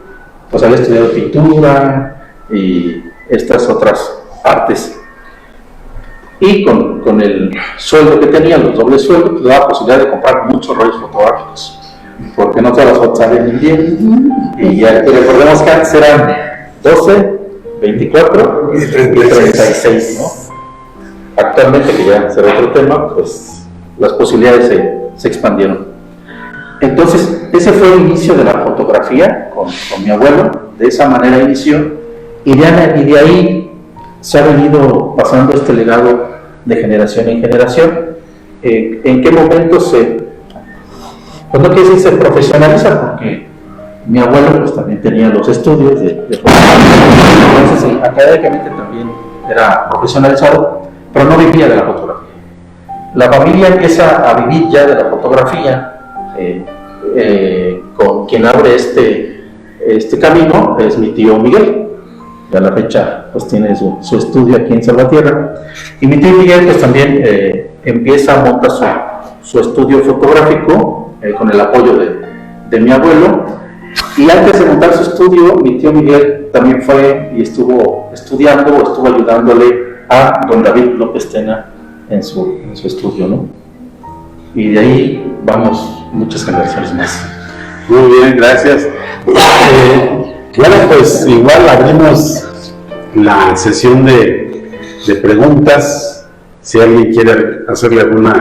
pues había estudiado pintura y estas otras artes. Y con el sueldo que tenía, los dobles sueldos, pues daba posibilidad de comprar muchos rollos fotográficos, porque no todas las fotos salen bien. Y ya que recordemos que antes eran 12, 24 y 36, ¿no? Actualmente, que ya será otro tema, pues las posibilidades se expandieron. Entonces, ese fue el inicio de la fotografía con mi abuelo, de esa manera inició, y de ahí se ha venido pasando este legado de generación en generación. ¿En qué momento pues no quiere decir se profesionaliza? Porque mi abuelo pues también tenía los estudios de fotografía, entonces académicamente también era profesionalizado, pero no vivía de la fotografía. La familia empieza a vivir ya de la fotografía, con quien abre este camino es mi tío Miguel. A la fecha pues tiene su estudio aquí en Salvatierra, y mi tío Miguel pues también empieza a montar su estudio fotográfico con el apoyo de mi abuelo. Y antes de montar su estudio, mi tío Miguel también fue y estuvo estudiando o estuvo ayudándole a don David López Tena en su estudio, ¿no? Y de ahí vamos muchas generaciones más. Muy bien, gracias. Bueno, pues igual abrimos la sesión de preguntas. Si alguien quiere hacerle algún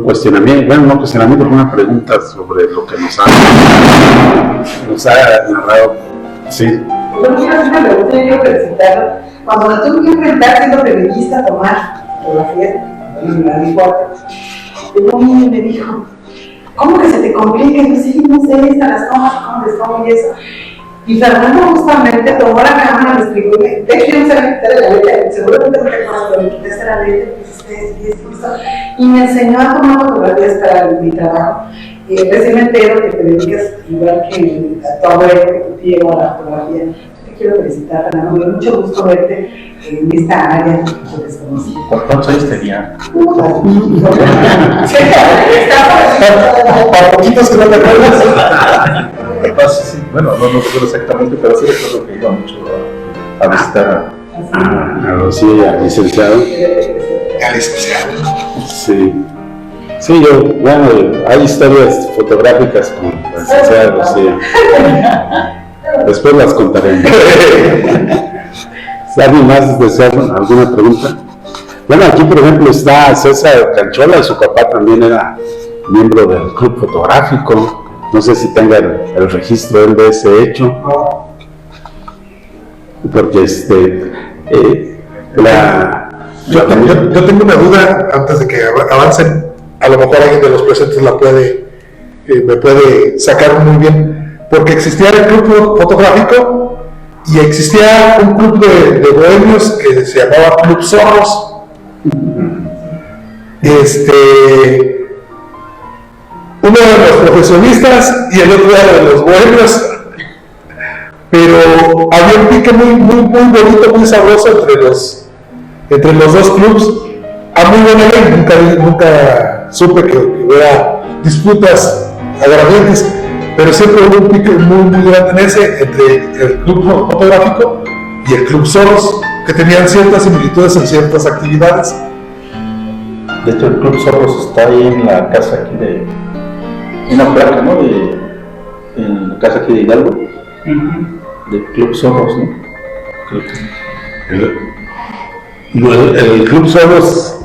cuestionamiento, bueno, no cuestionamiento, alguna pregunta sobre lo que nos ha narrado. Sí. Yo quiero hacer una pregunta, yo quiero felicitarlo. Cuando me tuve que enfrentar siendo periodista a tomar fotografías en mi cuarto, llegó un niño y me dijo: ¿cómo que se te complica? Y yo, sí, no sé, las tomas, cómo les tomo y eso. Y Fernando justamente tomó la cámara, me explicó, de hecho yo no sabía quitar la letra, seguramente no te acuerdas, pero me quitaste la letra, y me enseñó a tomar fotografías para mi trabajo. Y recién me entero que te dedicas igual que a tu abuelo, que tu tío, a la fotografía. Yo te quiero felicitar, Fernando, me dio mucho gusto verte en esta área que desconocí. ¿Cuántos años tenía? Para poquitos que no te acuerdas. Sí, bueno, no recuerdo exactamente, pero sí recuerdo que iba mucho a visitar a Rocío y al licenciado. Al licenciado. Sí. Sí, bueno, hay historias fotográficas con la licenciada Rocío. Después las contaré. ¿Alguien más desea alguna pregunta? Bueno, aquí por ejemplo está César Canchola, y su papá también era miembro del club fotográfico. No sé si tenga el registro él de ese hecho. Porque yo tengo una duda antes de que avancen. A lo mejor alguien de los presentes me puede sacar muy bien. Porque existía el club fotográfico y existía un club de bohemios que se llamaba Club Zorros. Uno de los profesionistas y el otro era de los bohemios, pero había un pique muy bonito, muy sabroso entre los dos clubs. A muy buena ley, nunca supe que hubiera disputas agraviantes, pero siempre hubo un pique muy grande en ese, entre el club fotográfico y el club Zorros, que tenían ciertas similitudes en ciertas actividades. De hecho, el club Zorros está ahí en la casa aquí una placa, ¿no? En la casa aquí de Hidalgo, del Club Zorros, ¿no? El Club Zorros,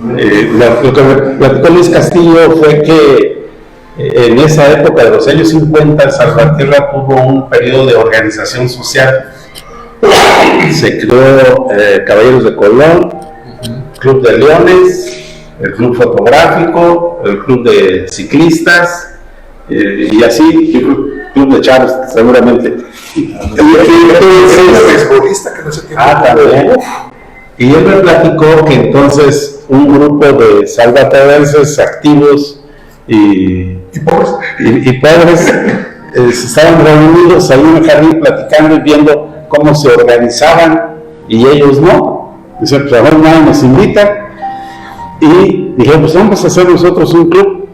lo que me platicó Luis Castillo fue que en esa época de los años 50 Salvatierra tuvo un periodo de organización social. Se creó Caballeros de Colón, Club de Leones, el Club Fotográfico, el Club de Ciclistas, y así, Club de Chavos, seguramente. También. Y él me platicó que entonces un grupo de salvadorenses activos y pobres estaban reunidos ahí en el jardín platicando y viendo cómo se organizaban, y ellos no. Dice, pues a ver, nada, nos invita. Y dije, pues vamos a hacer nosotros un club.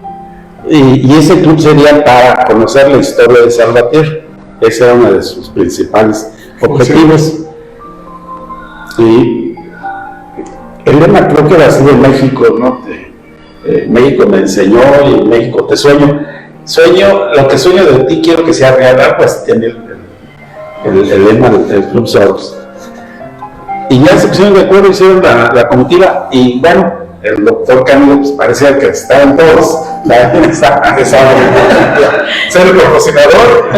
Y ese club sería para conocer la historia de Salvatierra. Ese era uno de sus principales objetivos. Y el lema creo que era así de México, ¿no? México me enseñó y México te sueño. Lo que sueño de ti quiero que sea real, pues tiene el lema del Club Soros. Y ya se pusieron de acuerdo, hicieron la comitiva y bueno, el doctor Camilo pues parecía que estaban todos, estaba ser el patrocinador,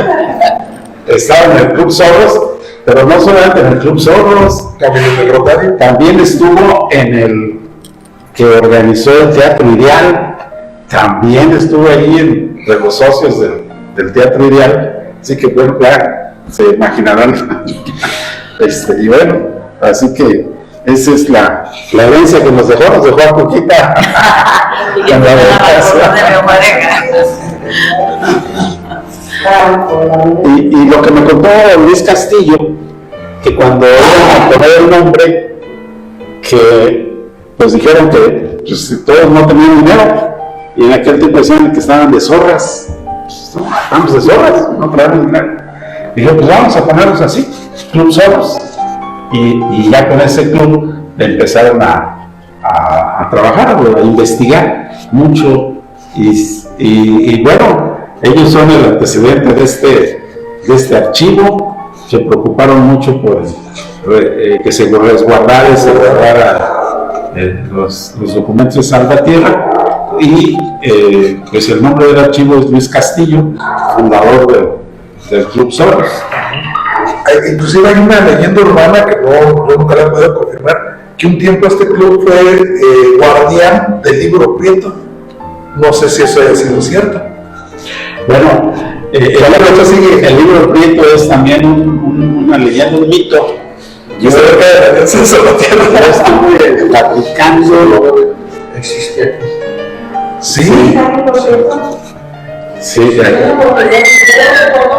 estaba en el Club Soros, pero no solamente en el Club Soros, también estuvo en el que organizó el Teatro Ideal, también estuvo ahí entre los socios del Teatro Ideal, así que bueno, ya se imaginarán. Y bueno, así que esa es la herencia que nos dejó a Cuquita. Y lo que me contó Luis Castillo, que cuando iban a poner el nombre, que pues dijeron que pues, todos no tenían dinero, y en aquel tiempo decían que estaban de zorras. Pues, no, estamos de zorras, no traemos dinero. Dije, pues vamos a ponerlos así, Club Soros. Y ya con ese club empezaron a trabajar, a investigar mucho. Y bueno, ellos son el antecedente de este archivo. Se preocuparon mucho por que se resguardara y se guardara los documentos de Salvatierra. Y pues el nombre del archivo es Luis Castillo, fundador del Club Soros. Inclusive hay una leyenda urbana que yo nunca la he podido confirmar, que un tiempo este club fue guardián del libro Prieto. No sé si eso haya sido cierto. Bueno, el libro Prieto es también una leyenda, un mito. Yo estuve platicando. ¿Existe? Sí. Sí, yo recuerdo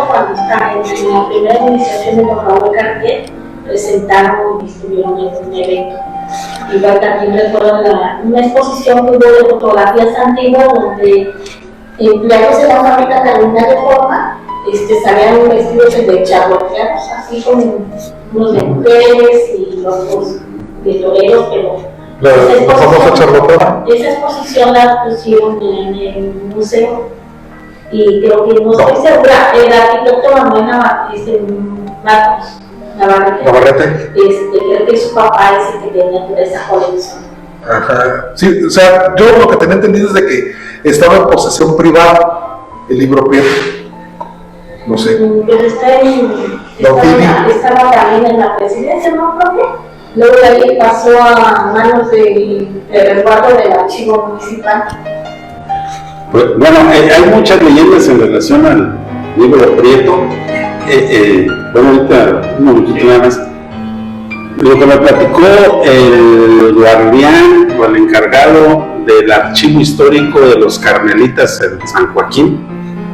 cuando estaba en la primera iniciación de Don Raúl Cartier, presentaron y estuvieron en un evento. Igual también recuerdo una exposición que hubo de fotografías antiguas donde empleados de la fábrica Carolina de Forma salían vestidos de charloteanos, así como unos de mujeres y otros de toreros, pero esa exposición la pusieron en el museo. Y creo que no estoy segura, el arquitecto Manuel Marcos Navarrete, creo que su papá es el que tenía toda esa colección. Ajá. Sí, o sea, yo lo que tenía entendido es de que estaba en posesión privada el libro Prieto. No sé. Pero estaba también en la presidencia, ¿no, profe? Luego de ahí pasó a manos de resguardo del archivo municipal. Pues, bueno, hay muchas leyendas en relación al libro Prieto. Bueno, ahorita un momentito nada más. Lo que me platicó el guardián o el encargado del archivo histórico de los carmelitas en San Joaquín,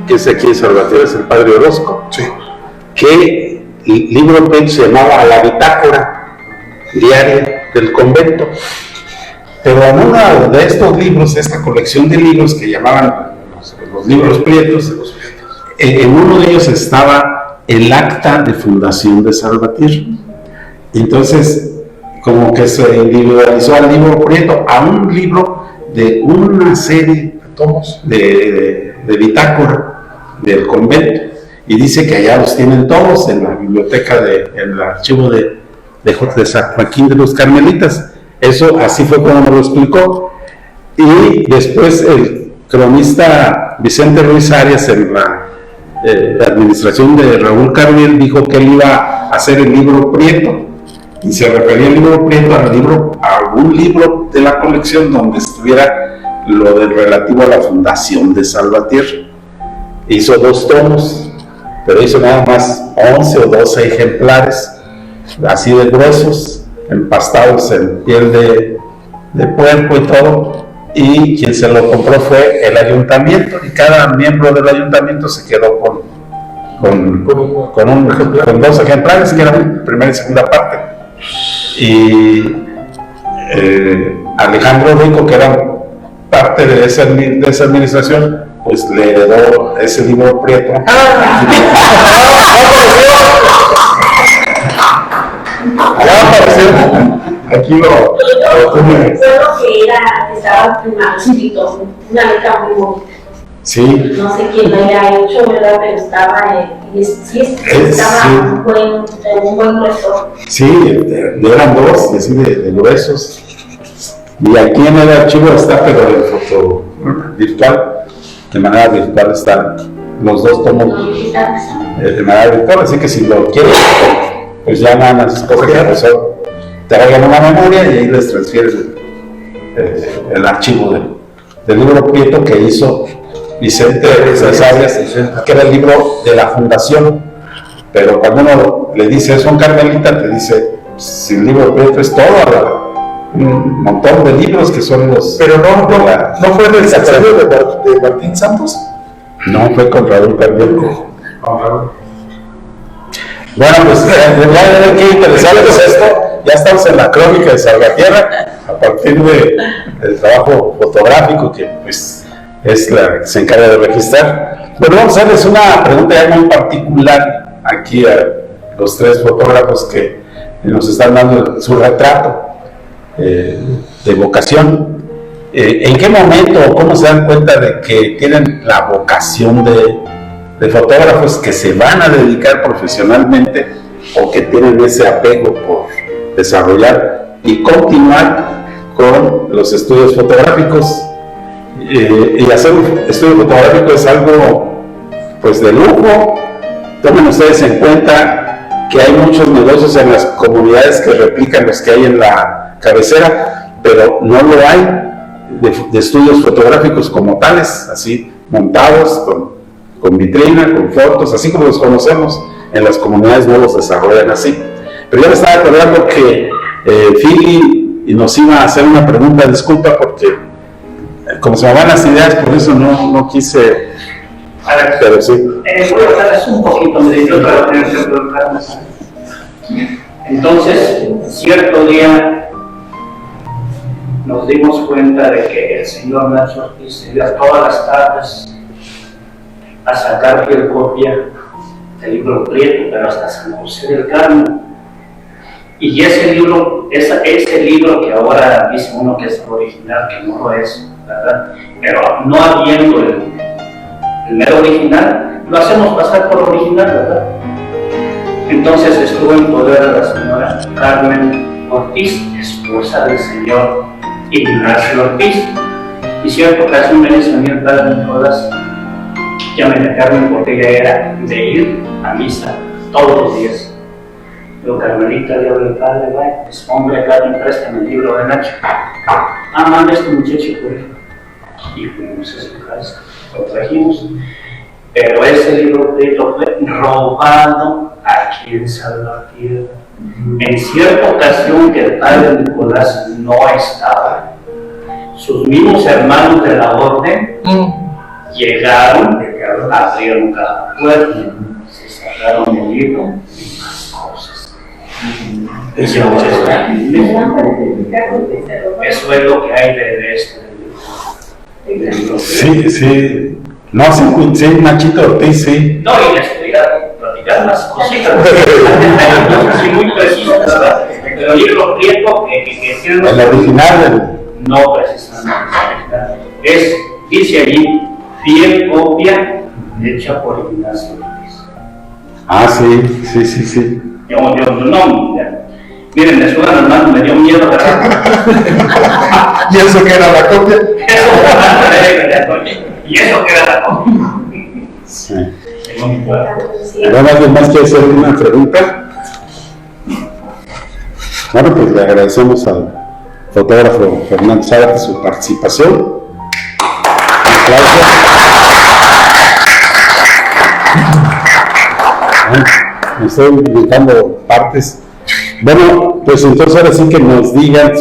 que es aquí en Salvatierra, es el padre Orozco, sí, que el libro Prieto se llamaba La Bitácora Diaria del Convento. Pero en uno de estos libros, esta colección de libros que llamaban los libros Prietos, en uno de ellos estaba el acta de fundación de Salvatierra. Entonces, como que se individualizó al libro Prieto a un libro de una serie de tomos de bitácora del convento. Y dice que allá los tienen todos en la biblioteca, en el archivo de San Joaquín de los Carmelitas. Eso así fue como me lo explicó. Y después el cronista Vicente Ruiz Arias en la administración de Raúl Carriel dijo que él iba a hacer el libro Prieto, y se refería al libro Prieto a algún libro de la colección donde estuviera lo del relativo a la fundación de Salvatierra. Hizo 2 tomos, pero hizo nada más 11 o 12 ejemplares así de gruesos, empastados en piel de puerco y todo, y quien se lo compró fue el ayuntamiento, y cada miembro del ayuntamiento se quedó con 2 ejemplares, que eran primera y segunda parte. Y Alejandro Rico, que era parte de esa administración, pues le heredó ese libro Prieto. Aquí lo recuerdo que estaba escrito una letra muy bonita. Sí. No sé quién lo haya hecho, ¿verdad? Pero estaba, un buen grueso. Sí, eran dos, así de gruesos. Y aquí en el archivo está, pero en foto virtual, de manera virtual están los dos tomos de manera virtual, así que si lo quieres, pues ya nada más escoge que el profesor te hagan una memoria y ahí les transfieres el archivo del libro Prieto que hizo Vicente Arias, que era el libro de la fundación. Pero cuando uno le dice es un carmelita, te dice, si el libro Prieto es todo, un montón de libros que son los... Pero no fue del sexenio de Martín Santos. No, fue con Raúl Carmelita. Bueno, pues ya qué interesante es esto. Ya estamos en la crónica de Salvatierra a partir del trabajo fotográfico que pues es la que se encarga de registrar. Bueno, vamos a hacerles una pregunta ya muy particular aquí a los tres fotógrafos que nos están dando su retrato de vocación. ¿En qué momento o cómo se dan cuenta de que tienen la vocación de fotógrafos que se van a dedicar profesionalmente o que tienen ese apego por desarrollar y continuar con los estudios fotográficos? Y hacer un estudio fotográfico es algo pues de lujo. Tomen ustedes en cuenta que hay muchos negocios en las comunidades que replican los que hay en la cabecera, pero no lo hay de estudios fotográficos como tales, así montados con vitrina, con fotos, así como los conocemos en las comunidades, no los desarrollan así. Pero yo me estaba acordando que Fili nos iba a hacer una pregunta, disculpa, porque como se me van las ideas, por eso no quise. Pero sí. Voy a darles un poquito de para tener que preguntar más. Entonces, cierto día nos dimos cuenta de que el señor Nacho Ortiz se iba todas las tardes a sacar fiel copia del libro Prieto, pero hasta San José del Carmen. Y ese libro que ahora dice uno que es original, que no lo es, ¿verdad? Pero no habiendo el mero original, lo hacemos pasar por original, ¿verdad? Entonces estuvo en poder de la señora Carmen Ortiz, esposa del señor Ignacio Ortiz. Y cierta ocasión me dice a mí el padre Nicolás, llámeme a Carmen porque ella era de ir a misa todos los días. Digo, Carmelita, le hablo al padre, vaya, pues hombre, Carmen, préstame el libro de Nacho. Manda este muchacho por él. Y fuimos a su casa, lo trajimos. Pero ese libro Prieto fue robado aquí en Salvatierra. En cierta ocasión que el padre Nicolás no estaba, sus mismos hermanos de la orden llegaron, abrieron cada puerta, se sacaron el libro y más cosas. Eso es lo que hay de este libro. Sí. No, sí, Nachito Ortiz, sí. No, y les voy a platicar más cositas. Soy muy preciso, ¿verdad? El libro Prieto que tiene el original no precisamente. Dice allí, fiel copia hecha por Ignacio Ortiz. Ah, sí. Yo no, miren, me suena las manos, me dio miedo, ¿verdad? ¿Y eso que era la copia? Y eso que era la copia. Sí. ¿Alguien más quiere hacer una pregunta? Bueno, pues le agradecemos al fotógrafo Fernando Zárate su participación. Un aplauso. Me estoy invitando partes. Bueno, pues entonces ahora sí que nos digan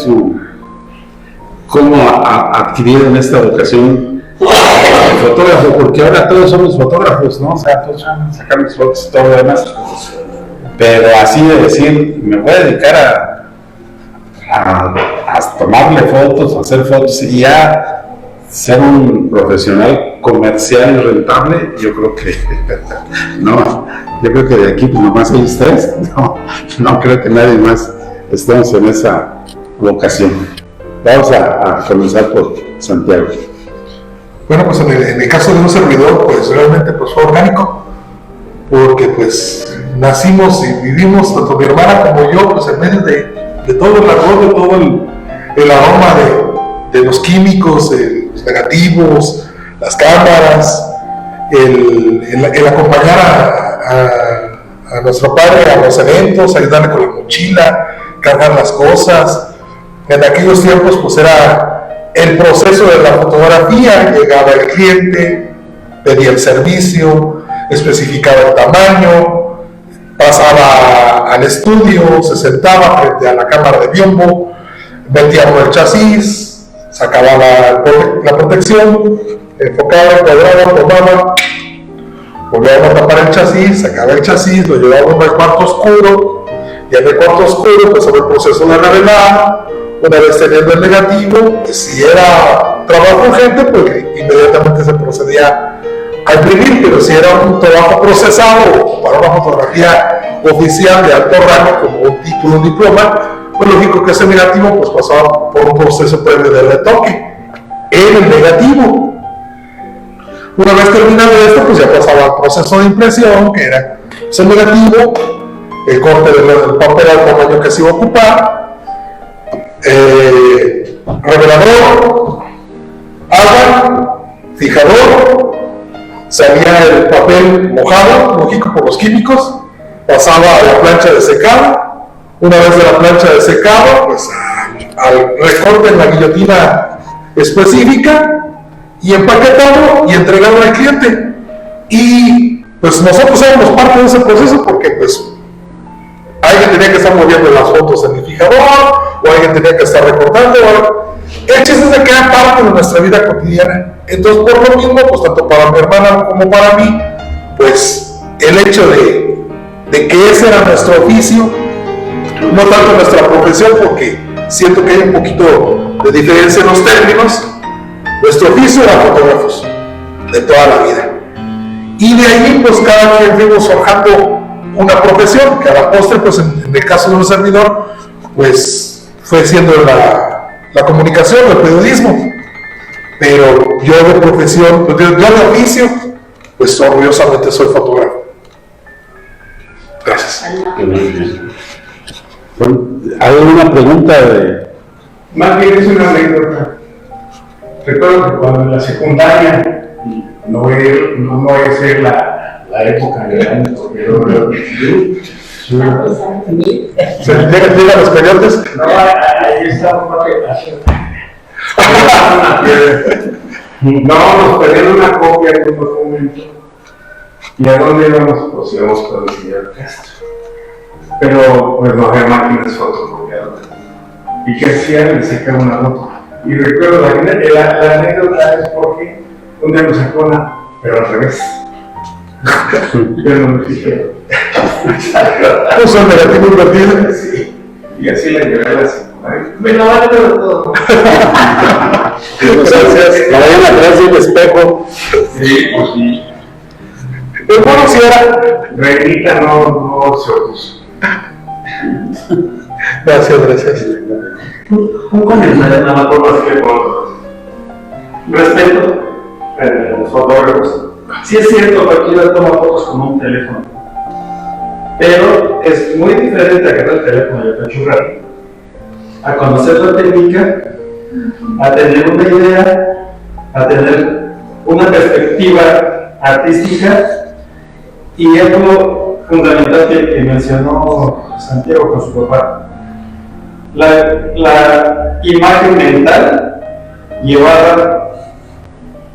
cómo adquirieron esta vocación de fotógrafo, porque ahora todos somos fotógrafos, ¿no? O sea, todos sacamos fotos y todo lo demás. Pero así de decir, me voy a dedicar a tomarle fotos, a hacer fotos y ya ser un profesional comercial y rentable, yo creo que no, yo creo que de aquí pues nomás hay tres, no creo que nadie más estemos en esa vocación. Vamos a comenzar por Santiago. Bueno, pues en el caso de un servidor, pues realmente pues fue orgánico, porque pues nacimos y vivimos, tanto mi hermana como yo, pues en medio de todo el arroz, de todo el aroma de los químicos, los negativos, las cámaras, el acompañar a nuestro padre a los eventos, ayudarle con la mochila, cargar las cosas. En aquellos tiempos pues era el proceso de la fotografía, llegaba el cliente, pedía el servicio, especificaba el tamaño, pasaba al estudio, se sentaba frente a la cámara de biombo, metíamos el chasis, sacaba la protección, enfocaba, cuadraba, tomaba, volvíamos a tapar el chasis, sacaba el chasis, lo llevábamos al cuarto oscuro, y en el cuarto oscuro empezaba el proceso de revelar. Una vez teniendo el negativo, pues, si era trabajo urgente, pues inmediatamente se procedía a imprimir, pero si era un trabajo procesado para una fotografía oficial de alto rango, como un título, un diploma, pues lógico que ese negativo pues pasaba por un proceso previo de retoque en el negativo. Una vez terminado esto, pues ya pasaba al proceso de impresión, que era ese negativo, el corte del papel al tamaño que se iba a ocupar, revelador, agua, fijador, salía el papel mojado, lógico por los químicos, pasaba a la plancha de secado. Una vez de la plancha de secado, pues al recorte en la guillotina específica y empaquetado y entregado al cliente. Y pues nosotros éramos parte de ese proceso porque pues alguien tenía que estar moviendo las fotos en el fijador, o alguien tenía que estar recortando. El chiste es de que era parte de nuestra vida cotidiana. Entonces, por lo mismo, pues tanto para mi hermana como para mí, pues el hecho de que ese era nuestro oficio, no tanto nuestra profesión, porque siento que hay un poquito de diferencia en los términos. Nuestro oficio era fotógrafos de toda la vida. Y de ahí, pues cada quien fuimos forjando una profesión, que a la postre, pues en el caso de un servidor, pues fue siendo la comunicación, el periodismo. Pero yo de profesión, yo de oficio, pues orgullosamente soy fotógrafo. Gracias. ¿Hay alguna pregunta? Más bien es una anécdota. Recuerdo que cuando en la secundaria, no voy a ser la época del año, porque ¿Se llega a los periodistas? no, ahí está un no, nos pedían una copia de un documento. ¿Y a dónde íbamos? Pues íbamos con el señor Castro. Pero pues no había máquinas fotocopiadoras. ¿Y qué hacían? Le sacaban una foto. Y recuerdo la anécdota es porque un día nos sacó una, pero al revés. Yo no me fijé. ¿No son negativos invertidos? Sí. Y así la llevé a la secundaria. Me la van a ver todo. La vayan atrás de un espejo. Sí, pues sí. El bueno si era. Reinita no se opuso. Gracias. Un comentario nada más por más que por respeto a los fotógrafos. Sí es cierto, cualquiera toma fotos con un teléfono, pero es muy diferente agarrar el teléfono y apachurrar, a conocer la técnica, a tener una idea, a tener una perspectiva artística y algo fundamental que mencionó Santiago con su papá, la imagen mental llevada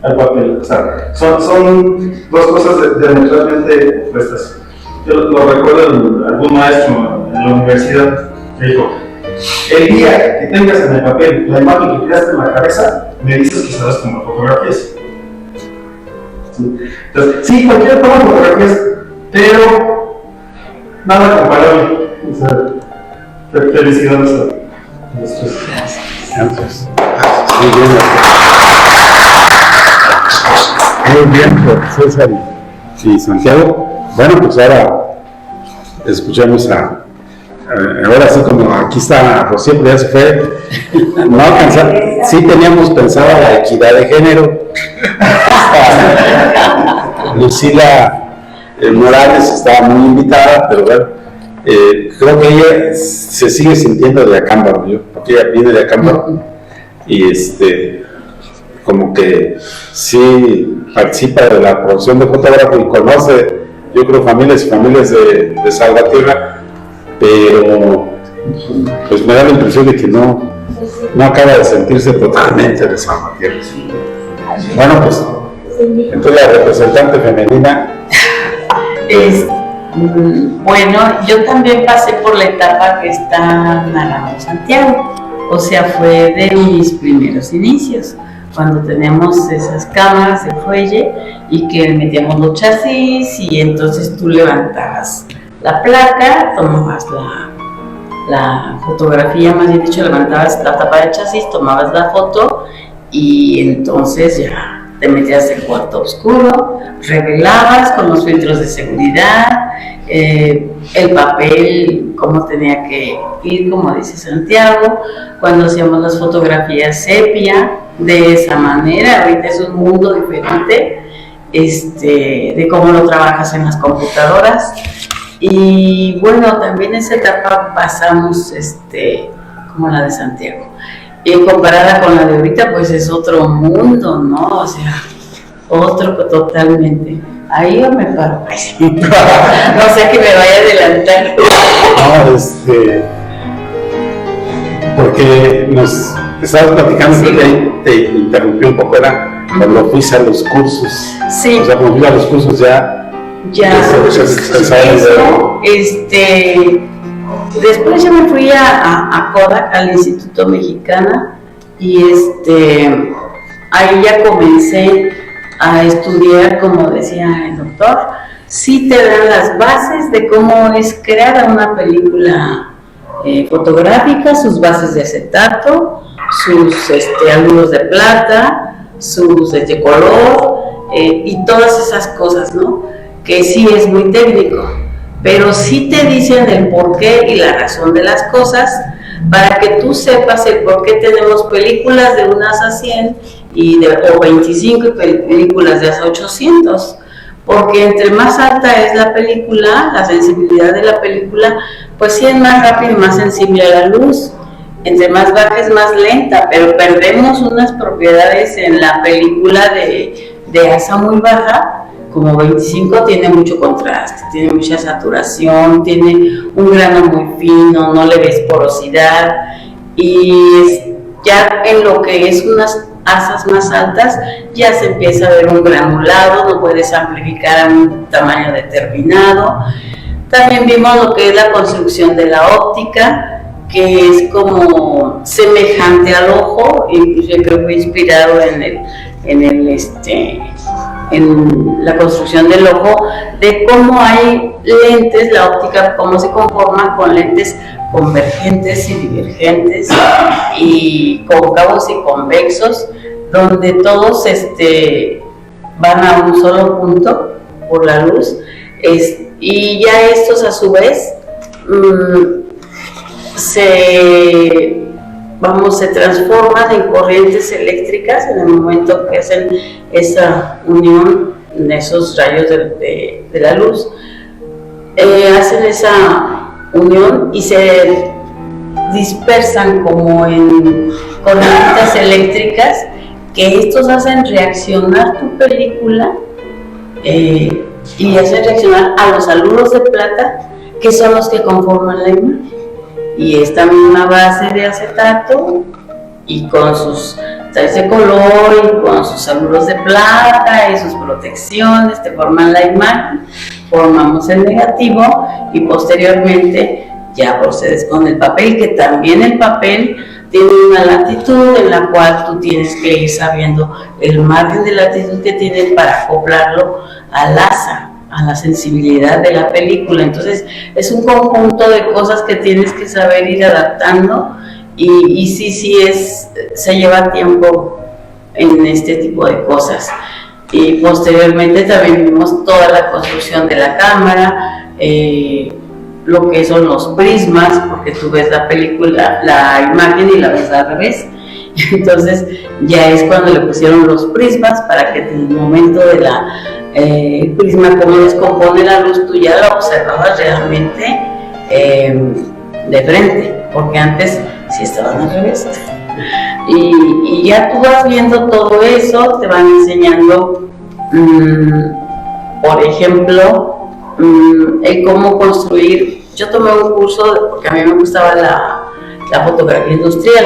al papel. O sea, son dos cosas diametralmente opuestas. Yo lo recuerdo en algún maestro en la universidad que dijo: el día que tengas en el papel la imagen que creaste en la cabeza, me dices que sabes cómo fotografías. ¿Sí? Entonces, sí, cualquiera toma fotografías, pero nada comparable. O sea, felicidades Gracias. Muy bien, por César y Santiago. Bueno, pues ahora escuchamos ahora sí, como aquí está Rocío, pero ya se fue, no alcanzar, sí teníamos pensado la equidad de género. Lucila Morales estaba muy invitada, pero bueno, creo que ella se sigue sintiendo de Acámbaro, porque ella viene de Acámbaro y como que sí participa de la producción de fotógrafo y conoce, yo creo, familias y familias de Salvatierra, pero pues me da la impresión de que no acaba de sentirse totalmente de Salvatierra. Bueno, pues entonces la representante femenina. Bueno, yo también pasé por la etapa que está narrando Santiago, o sea, fue de mis primeros inicios, cuando teníamos esas cámaras de fuelle y que metíamos los chasis y entonces tú levantabas la placa, tomabas la fotografía, más bien dicho, levantabas la tapa de chasis, tomabas la foto y entonces ya te metías en cuarto oscuro, revelabas con los filtros de seguridad, el papel, cómo tenía que ir, como dice Santiago, cuando hacíamos las fotografías sepia, de esa manera. Ahorita es un mundo diferente, de cómo lo trabajas en las computadoras. Y bueno, también esa etapa pasamos, como la de Santiago. Y comparada con la de ahorita, pues es otro mundo, ¿no? O sea, otro totalmente. Ahí yo me paro. No sé que me vaya a adelantar. No, porque nos estabas platicando, sí, que te interrumpí un poco, era cuando fuiste a los cursos. Sí. O sea, cuando fuiste a los cursos ya. Después yo me fui a Kodak, al Instituto Mexicana, y ahí ya comencé a estudiar, como decía el doctor. Sí te dan las bases de cómo es creada una película fotográfica, sus bases de acetato, sus ángulos de plata, sus de color, y todas esas cosas, ¿no? Que sí es muy técnico, pero sí te dicen el porqué y la razón de las cosas para que tú sepas el por qué tenemos películas de unas a 100 o 25 películas de hasta 800, porque entre más alta es la película, la sensibilidad de la película, pues sí es más rápido y más sensible a la luz. Entre más baja es más lenta, pero perdemos unas propiedades en la película de asa muy baja. Como 25 tiene mucho contraste, tiene mucha saturación, tiene un grano muy fino, no le ves porosidad, y ya en lo que es unas asas más altas ya se empieza a ver un granulado, no puedes amplificar a un tamaño determinado. También vimos lo que es la construcción de la óptica, que es como semejante al ojo, y yo creo que fue inspirado en la construcción del ojo, de cómo hay lentes, la óptica, cómo se conforma con lentes convergentes y divergentes, y cóncavos y convexos, donde todos van a un solo punto por la luz, y ya estos a su vez se transforman en corrientes eléctricas en el momento que hacen esa unión de esos rayos de la luz. Hacen esa unión y se dispersan como en corrientes eléctricas, que estos hacen reaccionar tu película y hacen reaccionar a los haluros de plata, que son los que conforman la imagen. Y es también una base de acetato, y con sus trajes de color y con sus haluros de plata y sus protecciones te forman la imagen, formamos el negativo y posteriormente ya procedes con el papel, que también el papel tiene una latitud en la cual tú tienes que ir sabiendo el margen de latitud que tiene para acoplarlo al asa, a la sensibilidad de la película. Entonces es un conjunto de cosas que tienes que saber ir adaptando, y sí se lleva tiempo en este tipo de cosas. Y posteriormente también vimos toda la construcción de la cámara, lo que son los prismas, porque tú ves la película, la imagen y la ves al revés. Entonces ya es cuando le pusieron los prismas para que en el momento de la prisma, cómo descompone la luz, tú ya la observabas realmente de frente, porque antes sí estaban al revés. Y ya tú vas viendo todo eso, te van enseñando, por ejemplo, el cómo construir. Yo tomé un curso porque a mí me gustaba la fotografía industrial,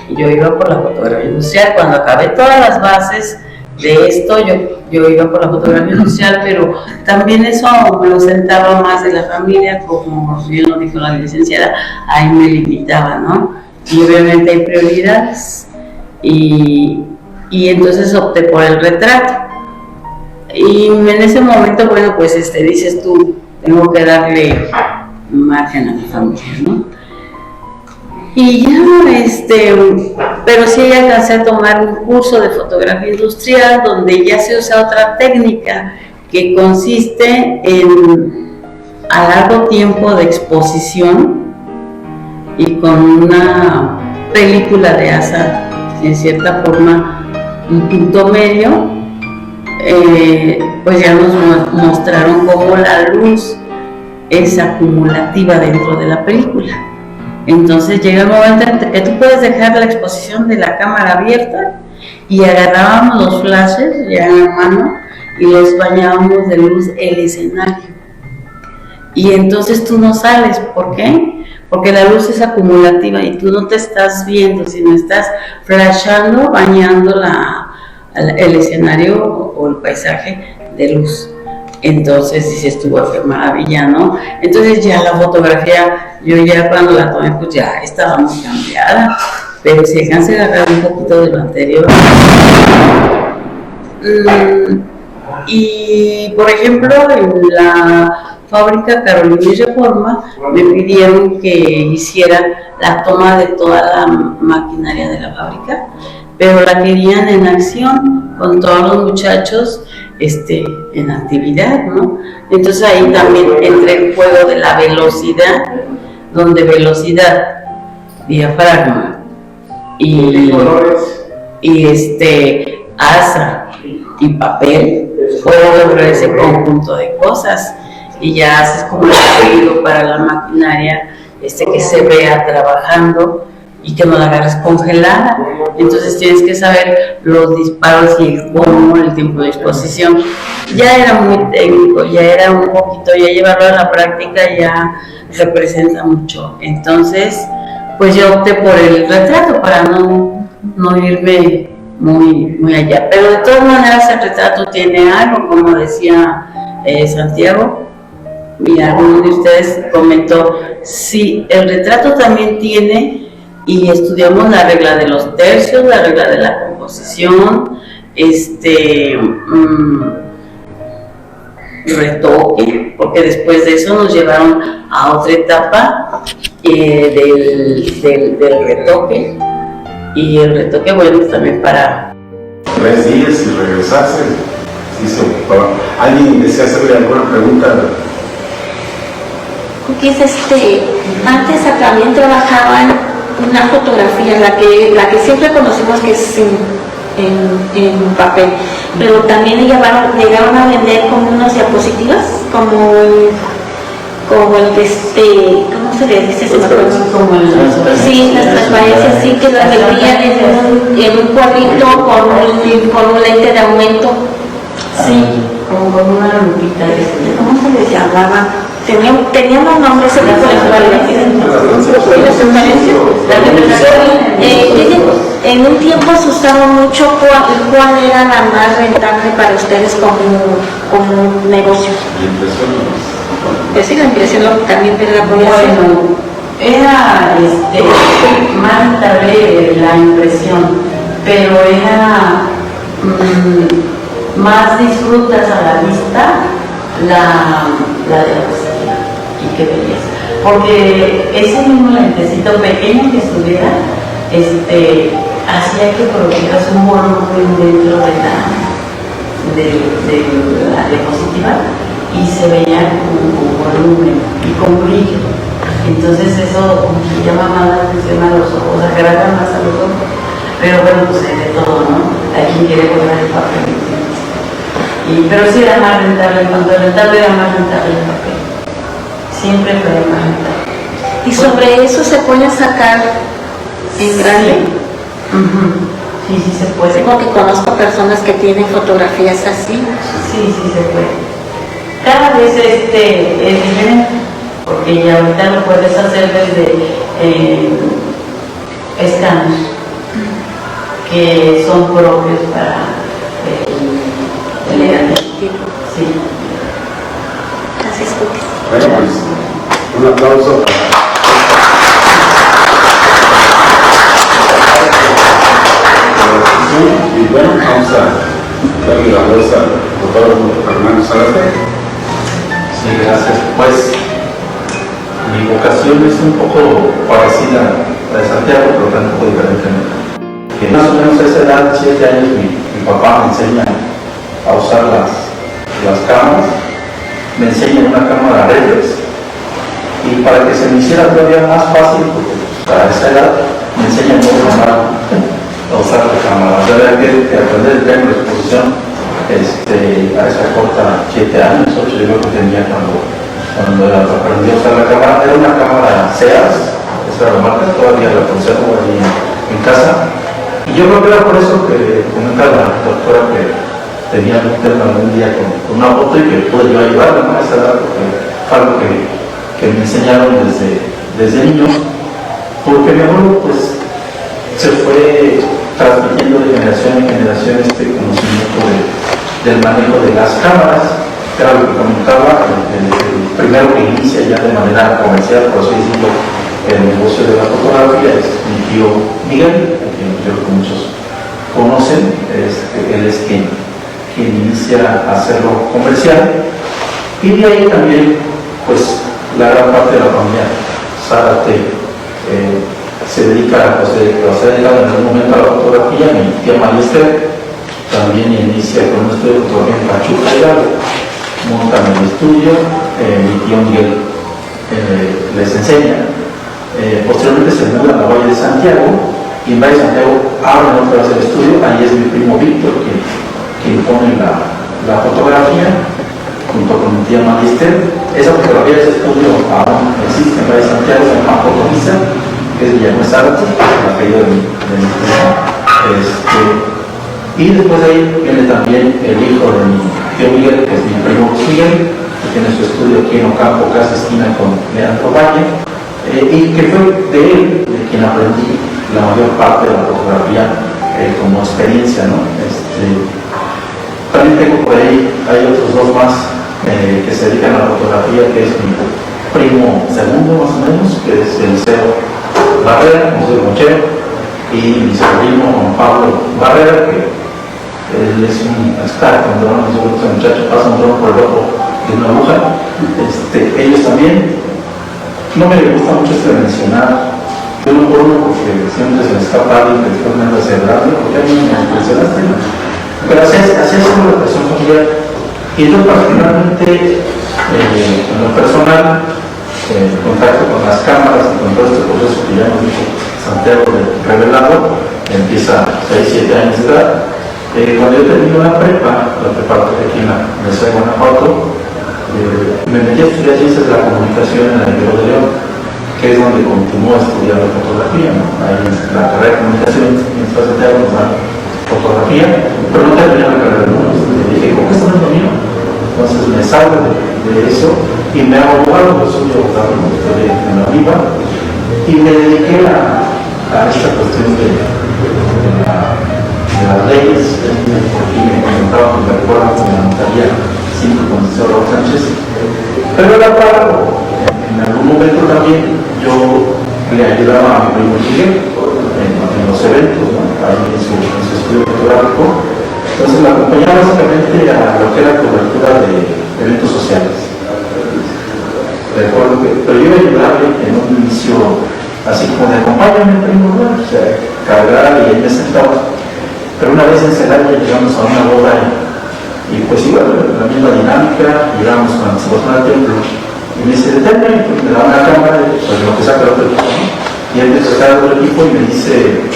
y yo iba por la fotografía industrial. Cuando acabé todas las bases de esto, yo iba por la fotografía industrial, pero también eso me lo sentaba más de la familia, como bien lo dijo la licenciada, ahí me limitaba, ¿no? Y obviamente hay prioridades, y entonces opté por el retrato. Y en ese momento, bueno, pues dices tú, tengo que darle margen a mi familia, ¿no? Y ya, pero sí alcancé a tomar un curso de fotografía industrial donde ya se usa otra técnica que consiste en a largo tiempo de exposición y con una película de asa, en cierta forma, un punto medio, pues ya nos mostraron cómo la luz es acumulativa dentro de la película. Entonces llega el momento en que tú puedes dejar la exposición de la cámara abierta y agarrábamos los flashes ya en la mano y los bañábamos de luz el escenario. Y entonces tú no sales, ¿por qué? Porque la luz es acumulativa y tú no te estás viendo, sino estás flashando, bañando el escenario o el paisaje de luz. Entonces dices tú, qué maravilla, ¿no? Entonces ya la fotografía, yo ya cuando la tomé, pues ya estaba muy cambiada, pero si alcancé a agarrar un poquito de lo anterior. Y por ejemplo, en la fábrica Carolina y Reforma me pidieron que hiciera la toma de toda la maquinaria de la fábrica, pero la querían en acción, con todos los muchachos en actividad, ¿no? Entonces ahí también entra el juego de la velocidad, donde velocidad, diafragma y asa y papel, puedo lograr ese conjunto de cosas y ya haces como el ruido para la maquinaria que se vea trabajando y que no la agarres congelada. Entonces tienes que saber los disparos y el tiempo de exposición. Ya era muy técnico, ya era un poquito, ya llevarlo a la práctica ya representa mucho. Entonces, pues yo opté por el retrato para no irme muy allá. Pero de todas maneras el retrato tiene algo, como decía Santiago, y alguno de ustedes comentó, sí, el retrato también tiene. Y estudiamos la regla de los tercios, la regla de la composición, retoque, porque después de eso nos llevaron a otra etapa del retoque. Y el retoque, bueno, también para 3 días y regresarse, sí se ocupaba. ¿Alguien desea hacerle alguna pregunta? Cookies, antes también trabajaban una fotografía, la que siempre conocimos que es en papel, pero también llegaron a vender como unas diapositivas, como ¿cómo se le dice? Sí, las transparencias, sí, que las vendían en un cuadrito con un lente de aumento, sí, como con una lupita, ¿cómo se les llamaba? Tenían un nombre ese tipo de transparencias. En un tiempo se usaba mucho cuál era la más rentable para ustedes como negocio. Sí, la impresión también era muy bueno, era más rentable la impresión, pero era más disfrutas a la vista la diapositiva. Y qué belleza. porque ese mismo lentecito pequeño que estuviera, hacía que produjeras un volumen dentro de la diapositiva y se veía con volumen y con brillo. Entonces eso llama más la atención a los ojos, agrada más a los ojos. Pero bueno, pues hay de todo, ¿no? Hay quien quiere cortar el papel. Pero sí era más rentable, en cuanto a rentable era más rentable el papel. Siempre fue más rentable. ¿Y sobre eso se puede sacar en grande? Sí, sí se puede. Porque conozco personas que tienen fotografías así. Sí, sí se puede. Cada vez es diferente, porque ya ahorita lo puedes hacer desde escanos que son propios para el negativo. Sí. Así es. Bueno, pues un aplauso y bueno, vamos a darle la voz al fotógrafo Fernando Salazar. Sí, gracias. Pues mi vocación es un poco parecida a la de Santiago, pero tampoco diferente. Que más o menos a esa edad, 7 años, mi papá me enseña a usar las cámaras, me enseña una cámara reflex, y para que se me hiciera todavía más fácil, porque para esa edad me enseña a usar la cámara. O sea, había que aprender el tema de exposición a esa corta 7 años, 8 yo creo que tenía cuando aprendí a usar la cámara. Era una cámara Sears, esa era la marca, todavía la conservo ahí en casa. Y yo creo que era por eso que comenta la doctora que tenía un tema algún día con una foto y que pude yo ayudarla, ¿no? A esa edad, porque fue algo que me enseñaron desde niño, porque mi abuelo pues se fue transmitiendo de generación en generación este conocimiento del manejo de las cámaras, que era lo que comentaba, el primero que inicia ya de manera comercial, por así decirlo, el negocio de la fotografía es mi tío Miguel, a quien yo creo que muchos conocen. Él es quien inicia a hacerlo comercial, y de ahí también pues la gran parte de la familia Zárate se dedica, o se ha dedicado en algún momento a la fotografía. Mi tía María también inicia con un estudio de fotografía en Pachuca, montan el estudio, mi tío Miguel les enseña. Posteriormente se mudan a Valle de Santiago, y en Valle de Santiago abren otra vez el estudio. Ahí es mi primo Víctor quien pone la fotografía junto con mi tía Magister. Esa fotografía, ese estudio aún existe en Valle de Santiago, se llama Fotovisa, que es Villanueva Arte, el apellido de mi primo. Y después de ahí viene también el hijo de mi tío Miguel, que es mi primo Miguel, que tiene su estudio aquí en Ocampo, casi esquina con Leandro Valle, y que fue de él de quien aprendí la mayor parte de la fotografía como experiencia, ¿no? También tengo por ahí, hay otros dos más que se dedican a la fotografía, que es mi primo segundo más o menos, que es Eliseo Barrera, José Mochero, y mi sobrino Juan Pablo Barrera, que él es un experto en drones. Yo creo que ese muchacho pasa un dron por el ojo de una aguja. Ellos también. No me gusta mucho mencionar uno por uno, porque siempre se me escapa alguien que después me anda celebrando, porque a mí me impresionaste, ¿no? Pero así es una relación familiar. Y yo particularmente, en lo personal, contacto con las cámaras y con todo este proceso que ya nos dijo Santiago de revelado, empieza a 6-7 años de edad. Cuando yo terminé la preparatoria aquí en la Universidad de Guanajuato, me metí a estudiar ciencias de la comunicación en el Ibero de León, que es donde continuó estudiando fotografía, ¿no? Ahí en la carrera de comunicación, mientras Santiago nos da fotografía, pero no terminé la carrera, ¿no? Entonces dije, ¿cómo que esto no es lo mío? Entonces me salgo de eso y me hago abogado. Yo soy abogado, estoy en la UNIVA, y me dediqué a esta cuestión de las leyes. Aquí me presentaba, me recuerdo, con la notaría 5 con el señor Raúl Sánchez, pero era para en algún momento también yo le ayudaba a mi primo Miguel en los eventos, ¿no? Ahí en su estudio fotográfico. Entonces la acompañaba básicamente a lo que era cobertura de eventos sociales. recuerdo que, pero yo iba a ayudarle en un inicio así como de acompáñame, primo, ¿no? O sea, cargar y él me sentaba. Pero una vez en Celaya llegamos a una boda y pues igual, la misma dinámica, llegamos cuando se bajó al templo y me dice, deténme, porque me da una cámara, pues lo que saca el otro equipo, ¿no? Y él me saca el otro equipo y me dice,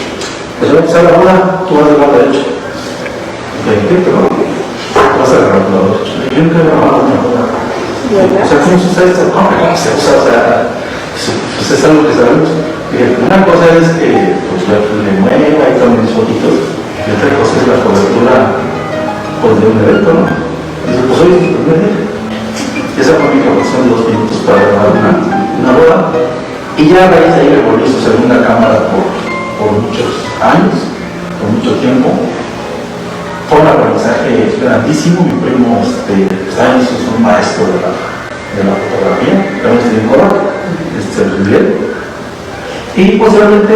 pues voy a empezar la boda, tú vas del lado derecho. Y le dije, ¿qué? Pero tú vas a agarrar el lado derecho. Yo nunca he grabado una boda. O sea, ¿cómo se usa esto? ¿Cómo se usa? O sea, pues es algo que sabemos. Una cosa es que pues, le mueva y tomen mis fotitos, y otra cosa es la cobertura pues, de un evento, ¿no? Y dice, pues hoy es tu primer día. Esa fue mi capacitación de 2 minutos para grabar una boda. Y ya a raíz de ahí me volví su segunda cámara por muchos años, por mucho tiempo. Fue un aprendizaje grandísimo. Mi primo Sáenz es un maestro de la fotografía, también estoy en Córdoba, Miguel. Y posiblemente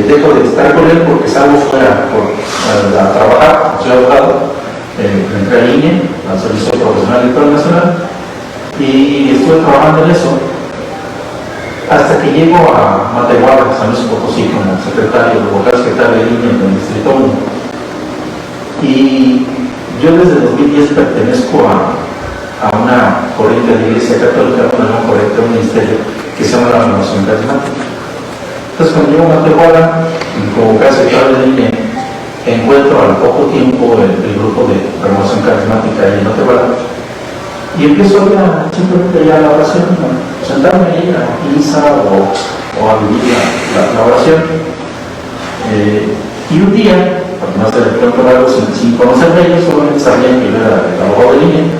dejo de estar con él porque salgo fuera a trabajar, soy abogado, entré a INE, al Servicio Profesional Internacional, y estuve trabajando en eso hasta que llego a Matehuala, San Luis Potosí, como vocal secretario de INE en el Distrito 1. Y yo desde 2010 pertenezco a una corriente de la Iglesia Católica, una corriente de un ministerio que se llama la Renovación Carismática. Entonces, cuando llego a Matehuala, como vocal secretario de INE, encuentro al poco tiempo el grupo de Renovación Carismática ahí en Matehuala y empiezo simplemente ya la oración, sentarme ahí a misa o a vivir la oración. Y un día, para no hacer el cuento largo, sin conocer de ellos, solamente sabían que yo era el abogado de línea,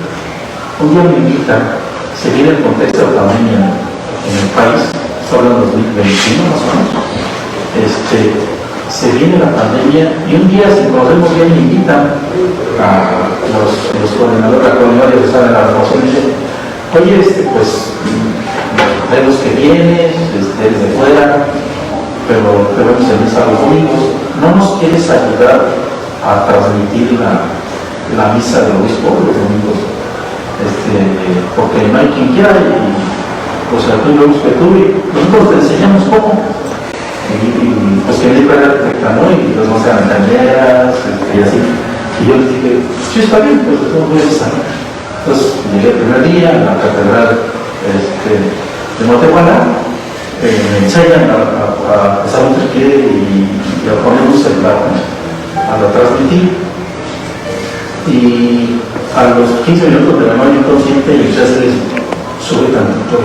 un día me invitan, se viene el contexto de la pandemia en el país, solo en 2021 más o menos, se viene la pandemia y un día, sin conocernos bien, me invitan a los coordinadores, la coordinadora que están en la renovación y dicen, oye, pues vemos que vienes desde fuera, pero te vemos en misa los domingos, ¿no nos quieres ayudar a transmitir la misa del obispo los domingos? Porque no hay quien quiera y pues aquí vemos que tú y nosotros te enseñamos cómo. Y pues que me di para la ¿no? Y los vamos a montañeras y así. Y yo les dije, sí, está bien, pues no voy a estar. Entonces llegué el primer día en la catedral de Matehuala, me enseñan a pasar un tripié y a poner un celular a transmitir. Y a los 15 minutos de la mano inconsciente y ya se les sube tantito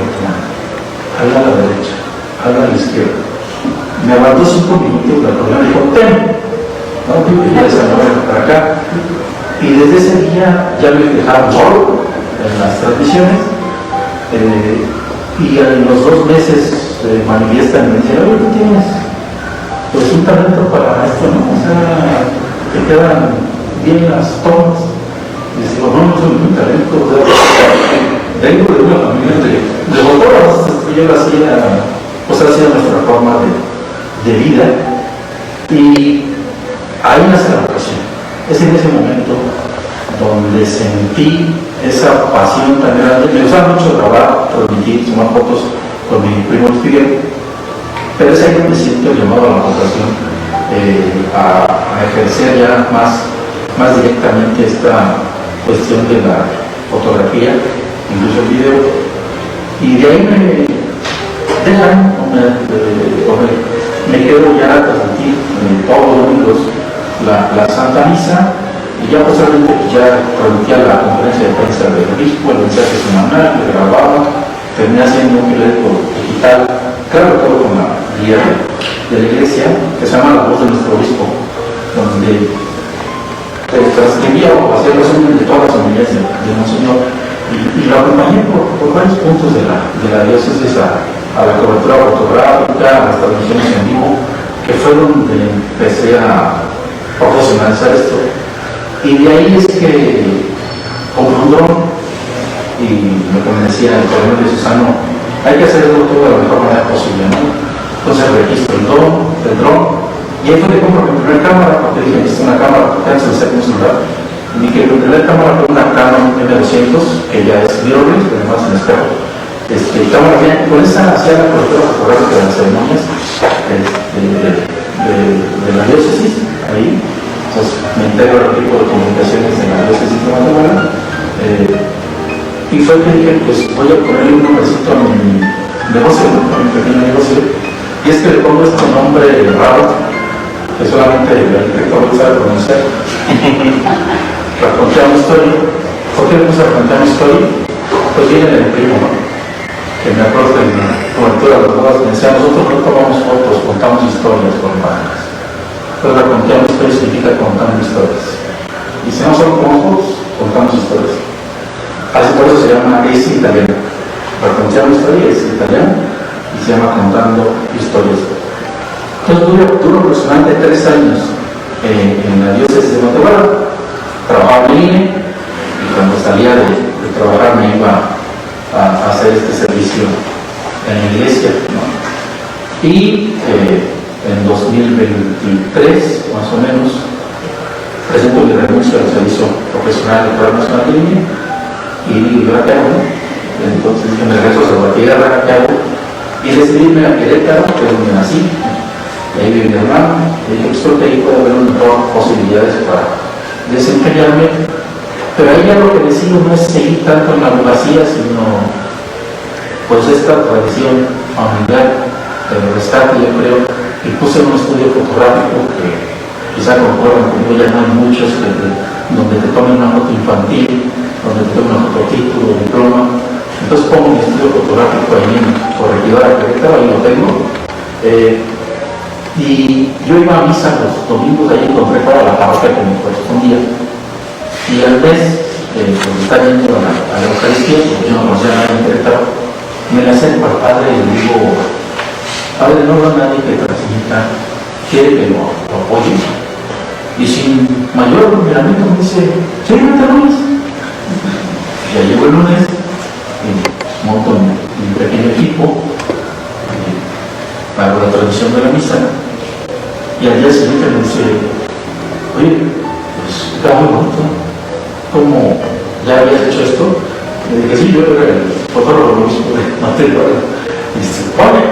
habla a la derecha, habla a la izquierda. Me aguantó 5 minutos, la persona dijo, ten, ¿no? Y ya se mueve para acá. Y desde ese día ya me dejaron solo en las transmisiones. Y en los 2 meses manifiestan y me dicen, oye, tú tienes pues un talento para esto, ¿no? O sea, te quedan bien las tomas. Y les digo, no soy un talento, o sea, vengo de una familia de fotógrafos, yo lo hacía, pues ha sido nuestra forma de vida. Y hay una celebración. Es en ese momento donde sentí esa pasión tan grande. Me gustaba mucho grabar, transmitir, tomar fotos con mi primo Figueroa, pero es ahí donde siento el llamado a la vocación a ejercer ya más directamente esta cuestión de la fotografía, incluso el video, y de ahí me dejan, me quedo ya a transmitir todos los domingos la Santa Misa, y ya posteriormente ya transmitía la conferencia de prensa del obispo, el mensaje semanal, que grababa, terminé haciendo un periódico digital, claro, todo con la guía de la iglesia, que se llama La Voz de Nuestro Obispo, donde transcribía o hacía resumen de todas las homilías de Monseñor, y lo acompañé por varios puntos de la diócesis a la cobertura fotográfica, a las transmisiones en vivo, que fue donde empecé a profesionalizar esto. Y de ahí es que compré un dron y lo que me decía el coronel diocesano, hay que hacerlo todo de la mejor manera posible, ¿no? Entonces registro el dron, y ahí fue que compro mi primera cámara, porque dije, necesito una cámara, porque antes me saqué un celular, Mi primera cámara fue una Canon M200, que ya es mirrorless, pero además en espejo. Cámara bien, con esa hacía la cobertura fotográfica de las ceremonias de la diócesis, ahí. Entonces me integro al equipo de comunicaciones de la diócesis de Guatemala. Y fue que dije, pues voy a ponerle un nombrecito a mi negocio, a mi pequeño negocio. Y es que le pongo este nombre raro, que solamente el director sabe pronunciar. Raconteamos Story. ¿Por qué le puse Raconteamos Story? Pues viene del primo, ¿no? Que me acuerdo en la cobertura de las bodas me decía, nosotros no tomamos fotos, contamos historias con imágenes. Entonces Raconteamos Story significa contando historias. Y si no solo con fotos, contamos historias. Así por eso se llama Es Italiano. Raconteamos Story es italiano y se llama Contando Historias. Entonces duró aproximadamente 3 años en la diócesis de Guatemala. Trabajaba en INE y cuando salía de trabajar me iba a hacer este servicio en la iglesia, ¿no? Y en 2023 más o menos presento mi renuncia al servicio profesional de Cuadro Nacional de INE y yo qué hago, ¿no? Entonces dije, me regreso a Salvatierra, ¿qué hago? Y decidí irme a Querétaro, que es donde nací, y ahí vive mi hermano, y dije, pues creo que ahí puede haber una mejor posibilidades para desempeñarme, pero ahí ya lo que decido no es seguir tanto en la abogacía, sino pues esta tradición familiar del rescate, yo creo, y puse un estudio fotográfico que quizá concuerdan conmigo, ya no hay muchos, donde te tomen una foto infantil, donde te tomen una foto título, diploma. Entonces pongo mi estudio fotográfico ahí en Corregidora Querétaro, ahí lo tengo. Y yo iba a misa los domingos, ahí encontré toda la parroquia que me correspondía. Y al mes, cuando está yendo a la Eucaristía, porque yo no conocía a nadie en Querétaro, me le acerco al padre y le digo, padre, no veo a nadie que transmita, quiere que lo apoye. Y sin mayor miramiento me dice, sí, no te vayas. Ya llegó el lunes, y monto mi pequeño equipo, hago la transmisión de la misa. Y al día siguiente me dice, oye, pues está muy bonito, ¿cómo ya habías hecho esto? Le dije, sí, yo era el fotógrafo de material. Y dice, vale.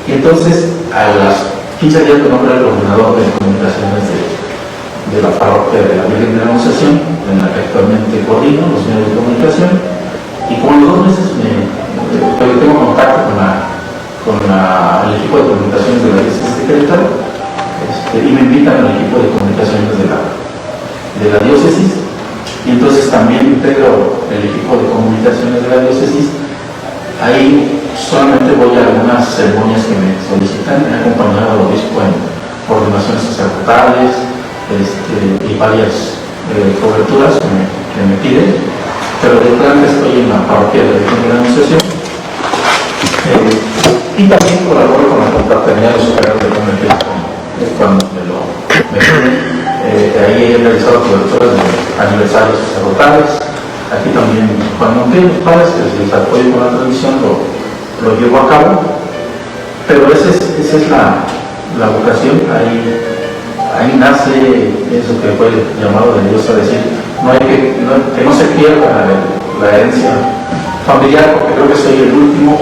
Y entonces, a las 15 días que nombré el coordinador de comunicaciones de la parroquia de la Virgen de la Anunciación, en la que actualmente coordino los medios de comunicación, y como en los 2 meses tengo contacto con el equipo de comunicaciones de la diócesis de Querétaro, y me invitan al equipo de comunicaciones de la diócesis, y entonces también integro el equipo de comunicaciones de la diócesis. Ahí solamente voy a algunas ceremonias que me solicitan, he acompañado al obispo en ordenaciones sacerdotales y varias coberturas que me piden, pero de planta estoy en la parroquia de la Virgen de la Anunciación. Y también colaboro con la confraternidad de los superiores de comunicación cuando me piden. Ahí he realizado coberturas de aniversarios sacerdotales. Aquí también, cuando tengo los padres que les apoyo con la transmisión, lo llevo a cabo. Pero esa es la vocación. Ahí nace eso que fue llamado de Dios a decir, que no se pierda la herencia familiar, porque creo que soy el último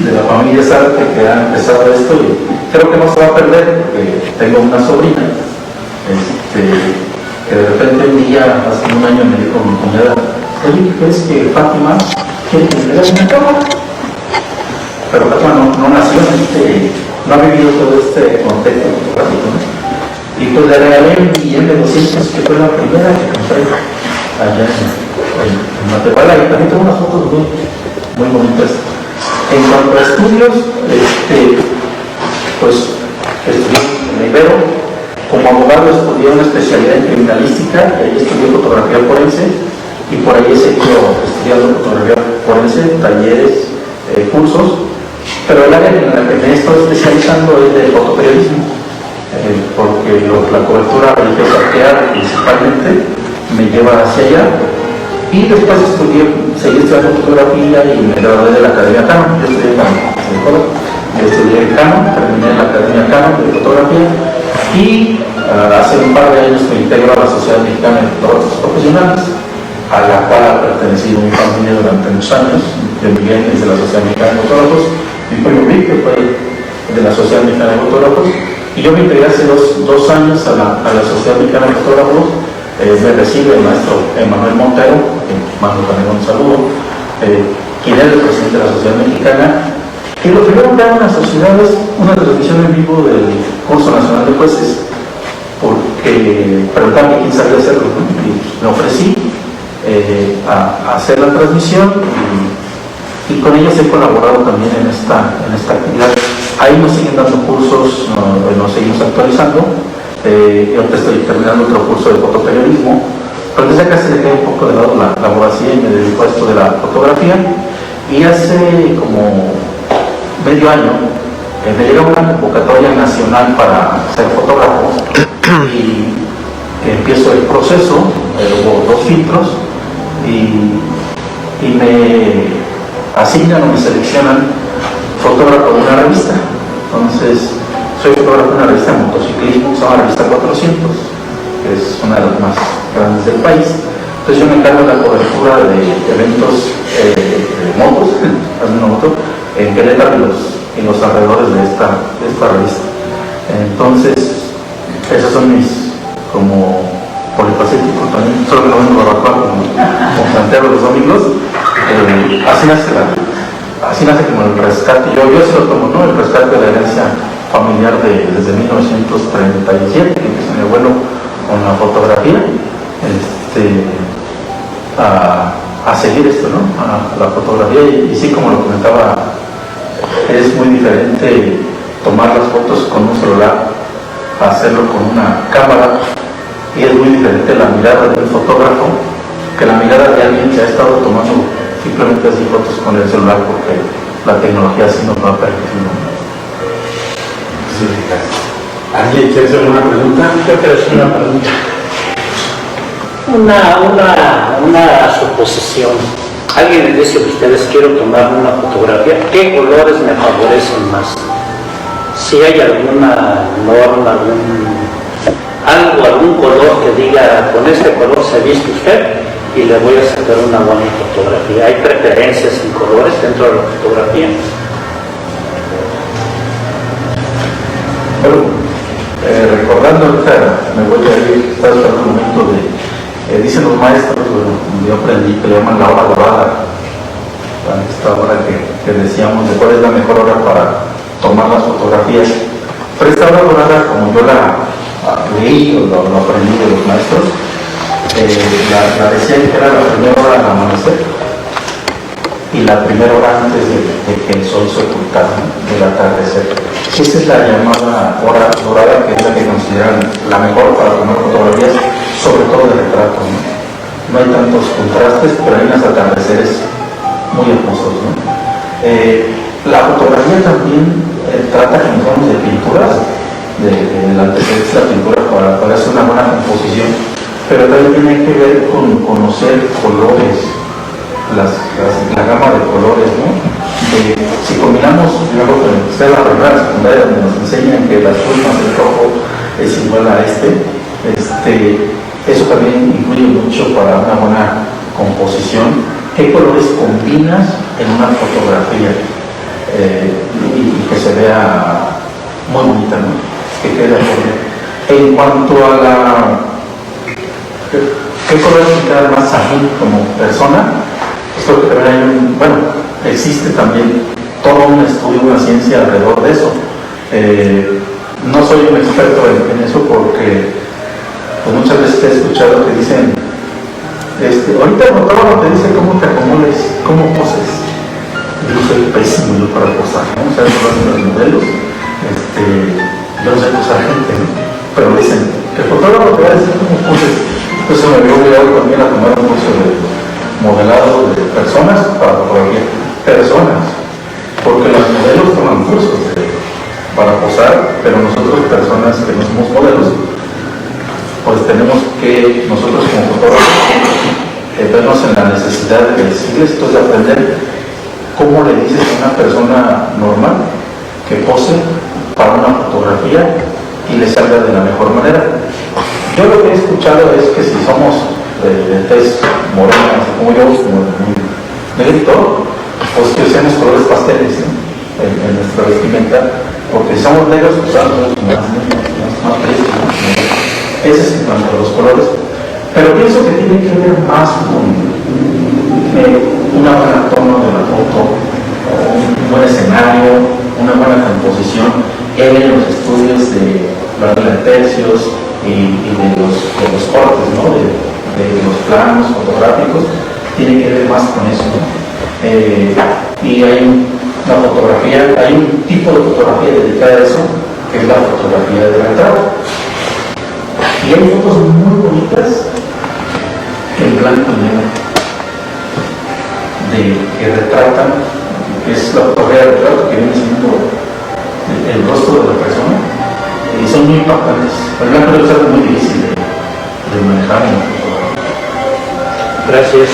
de la familia Zárate que ha empezado esto y creo que no se va a perder porque tengo una sobrina que de repente un día, hace un año, me dijo mi cuñada, oye, ¿qué crees que Fátima quiere que le haga una cama? Pero Fátima no nació no ha vivido todo este contexto fotográfico, ¿no? Y pues le regalé mi M200, que fue la primera que compré allá en Matehuala, y también tengo unas fotos muy bonitas. En cuanto a estudios, pues estudié en la Ibero. Como abogado estudié una especialidad en criminalística, y ahí estudié fotografía forense, y por ahí he seguido estudiando fotografía forense, talleres, cursos, pero el área en la que me he estado especializando es de fotoperiodismo, porque la cobertura religiosa que hago principalmente me lleva hacia allá. Y después seguí estudiando fotografía y me gradué de la Academia Canon. Yo estudié en Canon, terminé en la Academia Canon de fotografía y hace un par de años me integro a la Sociedad Mexicana de Fotógrafos profesionales, a la cual ha pertenecido mi familia durante muchos años. Yo Miguel es de la Sociedad Mexicana de Fotógrafos, mi primo Víctor fue de la Sociedad Mexicana de Fotógrafos, y yo me integré hace dos años a la Sociedad Mexicana de Fotógrafos. Me recibe el maestro Emanuel Montero, que mando también un saludo, quien es el presidente de la Sociedad Mexicana. Y lo primero que hago en la sociedad es una transmisión en vivo del Curso Nacional de Jueces, porque preguntaban quién sabía hacerlo, ¿no? Y me ofrecí a hacer la transmisión, y con ellos he colaborado también en esta actividad. Ahí nos siguen dando cursos, nos seguimos actualizando. Yo ahorita estoy terminando otro curso de fotoperiodismo, pero desde acá se dejé un poco de lado la abogacía y me dedico a esto de la fotografía. Y hace como medio año me llega una convocatoria nacional para ser fotógrafo y empiezo el proceso. Hubo 2 filtros y me asignan o me seleccionan fotógrafo de una revista. Entonces soy fotógrafo de una revista de motociclismo que se llama Revista 400, que es una de las más grandes del país. Entonces yo me encargo de la cobertura de eventos de motos, en Querétaro y los alrededores de esta revista. Entonces, esos son mis como polifacéticos también, solo que no vengo a barbacoa como Santiago los domingos. Así nace como el rescate, yo sí lo tomo, ¿no? El rescate de la herencia familiar desde 1937, que empieza mi abuelo con la fotografía, a seguir esto, ¿no? A la fotografía, y sí, como lo comentaba, es muy diferente tomar las fotos con un celular a hacerlo con una cámara, y es muy diferente la mirada de un fotógrafo que la mirada de alguien que ha estado tomando simplemente así fotos con el celular, porque la tecnología así nos va a permitir. Sí, ¿alguien quiere hacer una pregunta? Yo quiero hacer una pregunta. Una suposición. Alguien le dice a ustedes: quiero tomar una fotografía, ¿qué colores me favorecen más? Si hay alguna norma, algún color que diga, con este color se viste usted y le voy a sacar una buena fotografía. ¿Hay preferencias en colores dentro de la fotografía? Bueno, recordando ahorita, me voy a ir, está esperando un momento dicen los maestros, bueno, yo aprendí que le llaman la hora dorada, esta hora que decíamos de cuál es la mejor hora para tomar las fotografías. Pero esta hora dorada, como yo la leí o lo aprendí de los maestros, la decían que era la primera hora del amanecer y la primera hora antes de que el sol se ocultara, ¿no? Del atardecer. Esa es la llamada hora dorada, que es la que consideran la mejor para tomar fotografías, sobre todo de retrato, ¿no? No hay tantos contrastes, pero hay unos atardeceres muy hermosos, ¿no? La fotografía también trata, como digamos, de pinturas, del antecedente de la pintura para hacer una buena composición, pero también tiene que ver con conocer colores, la gama de colores, ¿no? Si combinamos, yo creo que usted la primera secundaria donde nos enseñan que las plumas del rojo es igual a eso también influye mucho para una buena composición. ¿Qué colores combinas en una fotografía y que se vea muy bonita, ¿no? Que quede acorde. En cuanto a ¿qué colores me quedan más a mí como persona? Creo que también existe también todo un estudio, una ciencia alrededor de eso. No soy un experto en eso porque pues muchas veces he escuchado que dicen, ahorita el fotógrafo te dice cómo te acomodes, cómo poses. Yo soy pésimo para posar, ¿no? O sea, no hacen los modelos, yo no sé posar gente, ¿no? Pero dicen que el fotógrafo te va a decir cómo poses. Entonces me veo obligado también a tomar un curso de modelado de personas para fotografía. Personas, porque los modelos toman cursos para posar, pero nosotros, personas que no somos modelos, pues tenemos que, nosotros como fotógrafos, vernos en la necesidad de decirles, entonces, de aprender cómo le dices a una persona normal que pose para una fotografía y le salga de la mejor manera. Yo lo que he escuchado es que si somos de tez morena, así como yo, como muy negrito, pues que usemos colores pasteles, ¿no? en nuestra vestimenta, porque si somos negros, pues algo más fresco, ¿no? Ese es en cuanto a los colores, pero pienso que tiene que ver más con una buena toma de la foto, un buen escenario, una buena composición. Él en los estudios de la regla de tercios y de los cortes, ¿no? de los planos fotográficos, tiene que ver más con eso, ¿no? Y hay una fotografía, hay un tipo de fotografía dedicada a eso, que es la fotografía de retrato. Y hay fotos muy bonitas en blanco y negro, que retratan, es la fotografía de retrato que viene siendo el rostro de la persona, y son muy impactantes. El blanco y negro es algo muy difícil de manejar en la fotografía. Gracias.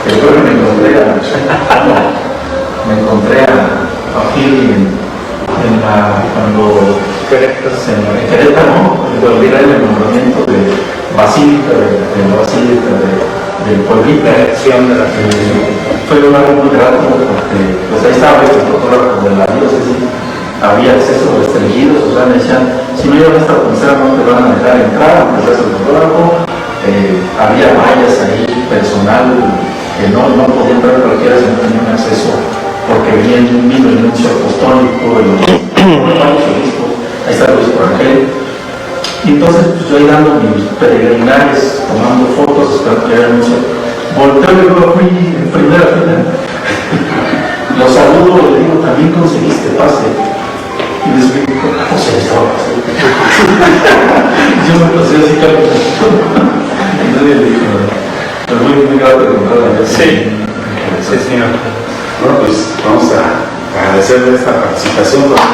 Yo creo que me encontré a Phil cuando en Querétaro, cuando era el nombramiento de Basílica, de la Basílica del pueblito. Fue un algo muy grato porque pues ahí estaba el fotógrafo de la diócesis, había acceso restringidos, o sea, me decían, si no llevan esta pulsera no te van a dejar entrar, aunque seas el fotógrafo. Había vallas ahí, personal, que no podía entrar cualquiera si no tenían acceso, porque vino el nuncio apostólico, varios obispos, ahí está el obispo Ángel. Y entonces pues, yo ahí dando mis peregrinajes, tomando fotos, esperando que haya el nuncio, volteo y luego fui en primera fila. Los saludo, le digo, también conseguiste pase. Y les digo, José estaba pasando. Yo me pasé así, claro. Y nadie le dijo nada. Pero muy grato de encontrarla. Sí, señor. Bueno, pues vamos a agradecerle esta participación. Bueno,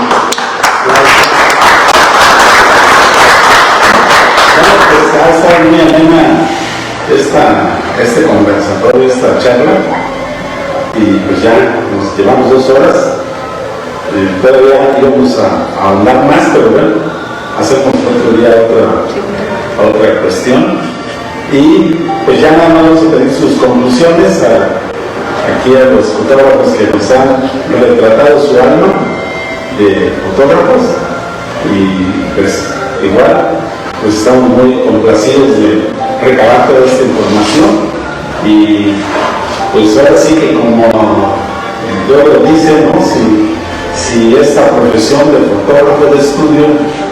pues ha estado muy amena este conversatorio, esta charla, y pues ya nos llevamos 2 horas. Todavía íbamos a ahondar más, pero bueno, hacemos otro día otra cuestión. Y pues ya nada más vamos a pedir sus conclusiones aquí a los fotógrafos que nos han retratado su alma de fotógrafos, y pues igual pues estamos muy complacidos de recabar toda esta información. Y pues ahora sí que como yo lo dice, ¿no? Si esta profesión de fotógrafo de estudio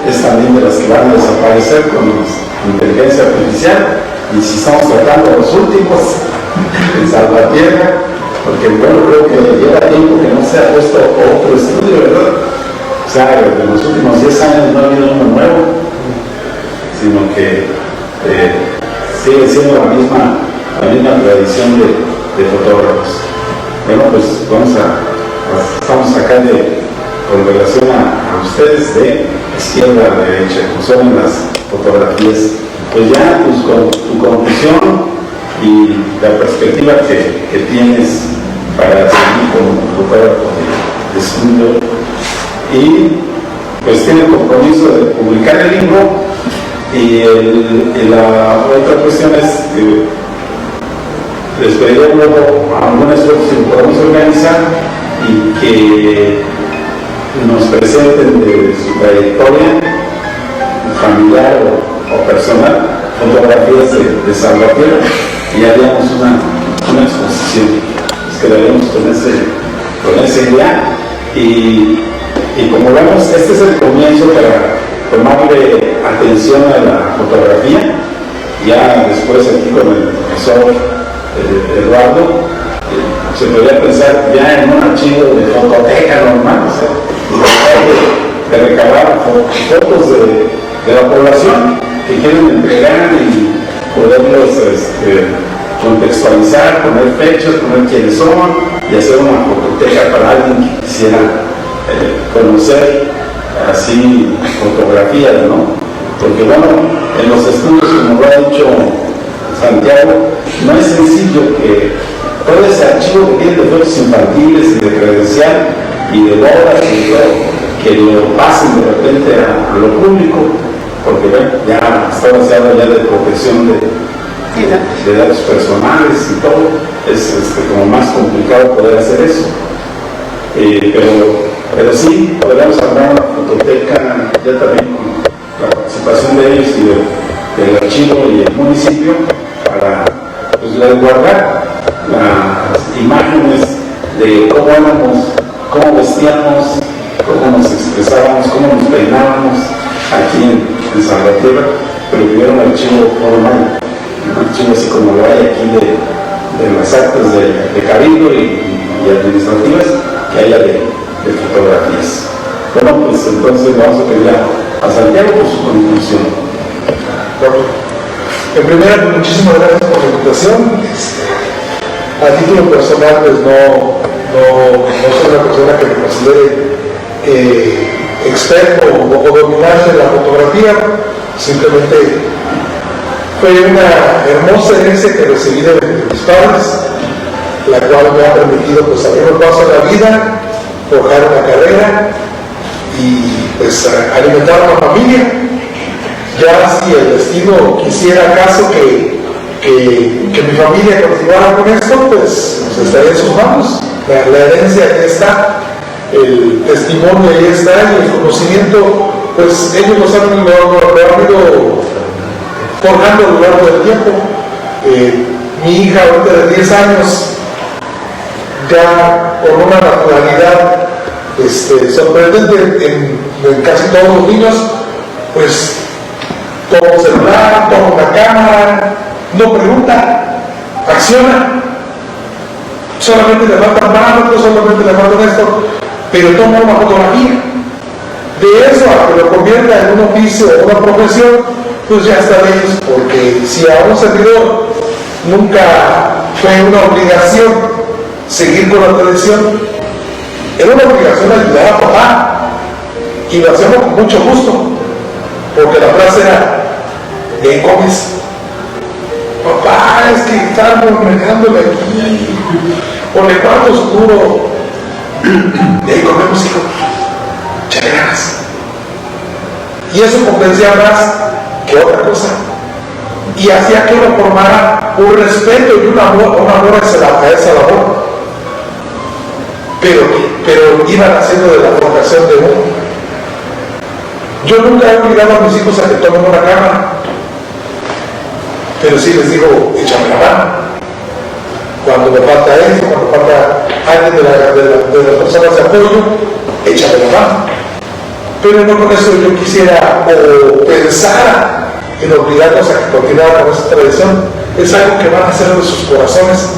es también de las que van a desaparecer con la inteligencia artificial, y si estamos tratando los últimos en Salvatierra, porque bueno, creo que lleva tiempo que no se ha puesto otro estudio, ¿verdad? O sea, en los últimos 10 años no ha habido uno nuevo, sino que sigue siendo la misma tradición de fotógrafos. Bueno, pues estamos acá con relación a ustedes de izquierda a derecha, pues son las fotografías. Pues ya con tu conclusión y la perspectiva que tienes para seguir con tu fotógrafo de estudio, y pues tiene el compromiso de publicar el libro. Y la otra cuestión es que les pediría luego algún esfuerzo que podamos organizar y que nos presenten de su trayectoria familiar o personal fotografías de Salvatierra, y haríamos una exposición. Nos quedaríamos con esa idea, y como vemos, este es el comienzo para tomarle atención a la fotografía. Ya después aquí con el profesor Eduardo se podría pensar ya en un archivo de fototeca normal, o sea, de recabar fotos de la población que quieren entregar y poderlos contextualizar, poner fechas, poner quiénes son, y hacer una fototeca para alguien que quisiera conocer así fotografías, ¿no? Porque bueno, en los estudios, como lo ha dicho Santiago, no es sencillo que todo ese archivo que tiene de fotos infantiles y de credencial y de bodas y todo, que lo pasen de repente a lo público. porque bueno, ya estamos hablando ya de protección de datos personales y todo, es como más complicado poder hacer eso. Pero sí, podríamos armar una fototeca ya también con la participación de ellos y del archivo y el municipio para pues, resguardar las imágenes de cómo éramos, cómo vestíamos, cómo nos expresábamos, cómo nos peinábamos aquí en Salvatierra, pero que hubiera un archivo formal, un archivo así como lo hay aquí de las actas de cabildo y administrativas, que haya de fotografías. Bueno, pues entonces vamos a pedir a Santiago por su conclusión. En primera, pues, muchísimas gracias por la invitación. A título personal, pues no soy una persona que me considere experto o dominante de la fotografía, simplemente fue una hermosa herencia que recibí de mis padres, la cual me ha permitido pues abrir un paso en la vida, forjar una carrera y pues alimentar a una familia. Ya si el destino quisiera acaso que mi familia continuara con esto, pues estaría en sus manos. La herencia ahí está, el testimonio ahí está y el conocimiento, pues ellos lo han ido forjando a lo largo del tiempo. Mi hija ahorita de 10 años, ya con una naturalidad sorprendente en casi todos los niños, pues toma un celular, toma una cámara, no pregunta, acciona, solamente le faltan manos, solamente le faltan esto, pero toma una fotografía. De eso a que lo convierta en un oficio o una profesión, pues ya está de ellos, porque si a un servidor nunca fue una obligación seguir con la tradición, era una obligación ayudar a papá, y lo hacemos con mucho gusto, porque la frase era, ¿qué comes? Papá, es que estamos manejándole aquí, por el cuarto oscuro, y ahí comemos, hijo, échale ganas. Y eso convencía más que otra cosa, y hacía que uno formara un respeto y un amor a esa labor, pero iban haciendo de la vocación de uno. Yo nunca he obligado a mis hijos a que tomen una cámara, pero sí les digo, échame la mano. Cuando me falta esto, cuando falta alguien de las personas de apoyo, échame la mano. Pero no con eso yo quisiera o pensara en obligarlos a que continuaran con esta tradición. Es algo que van a hacer de sus corazones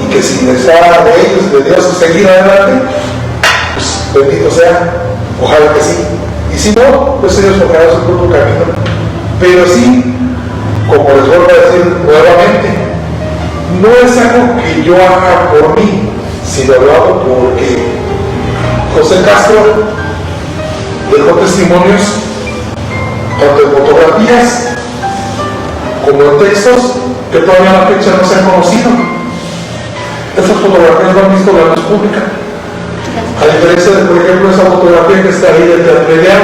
y que si les da de ellos, de Dios, seguir adelante, pues bendito sea, ojalá que sí. Y si no, pues ellos forjarán su propio camino. Pero sí, como les vuelvo a decir nuevamente, no es algo que yo haga por mí, sino lo hago porque José Castro dejó testimonios tanto en fotografías como en textos que todavía a la fecha no se han conocido. Estas fotografías no han visto la luz pública, a diferencia de, por ejemplo, esa fotografía que está ahí del Teatro Ideal,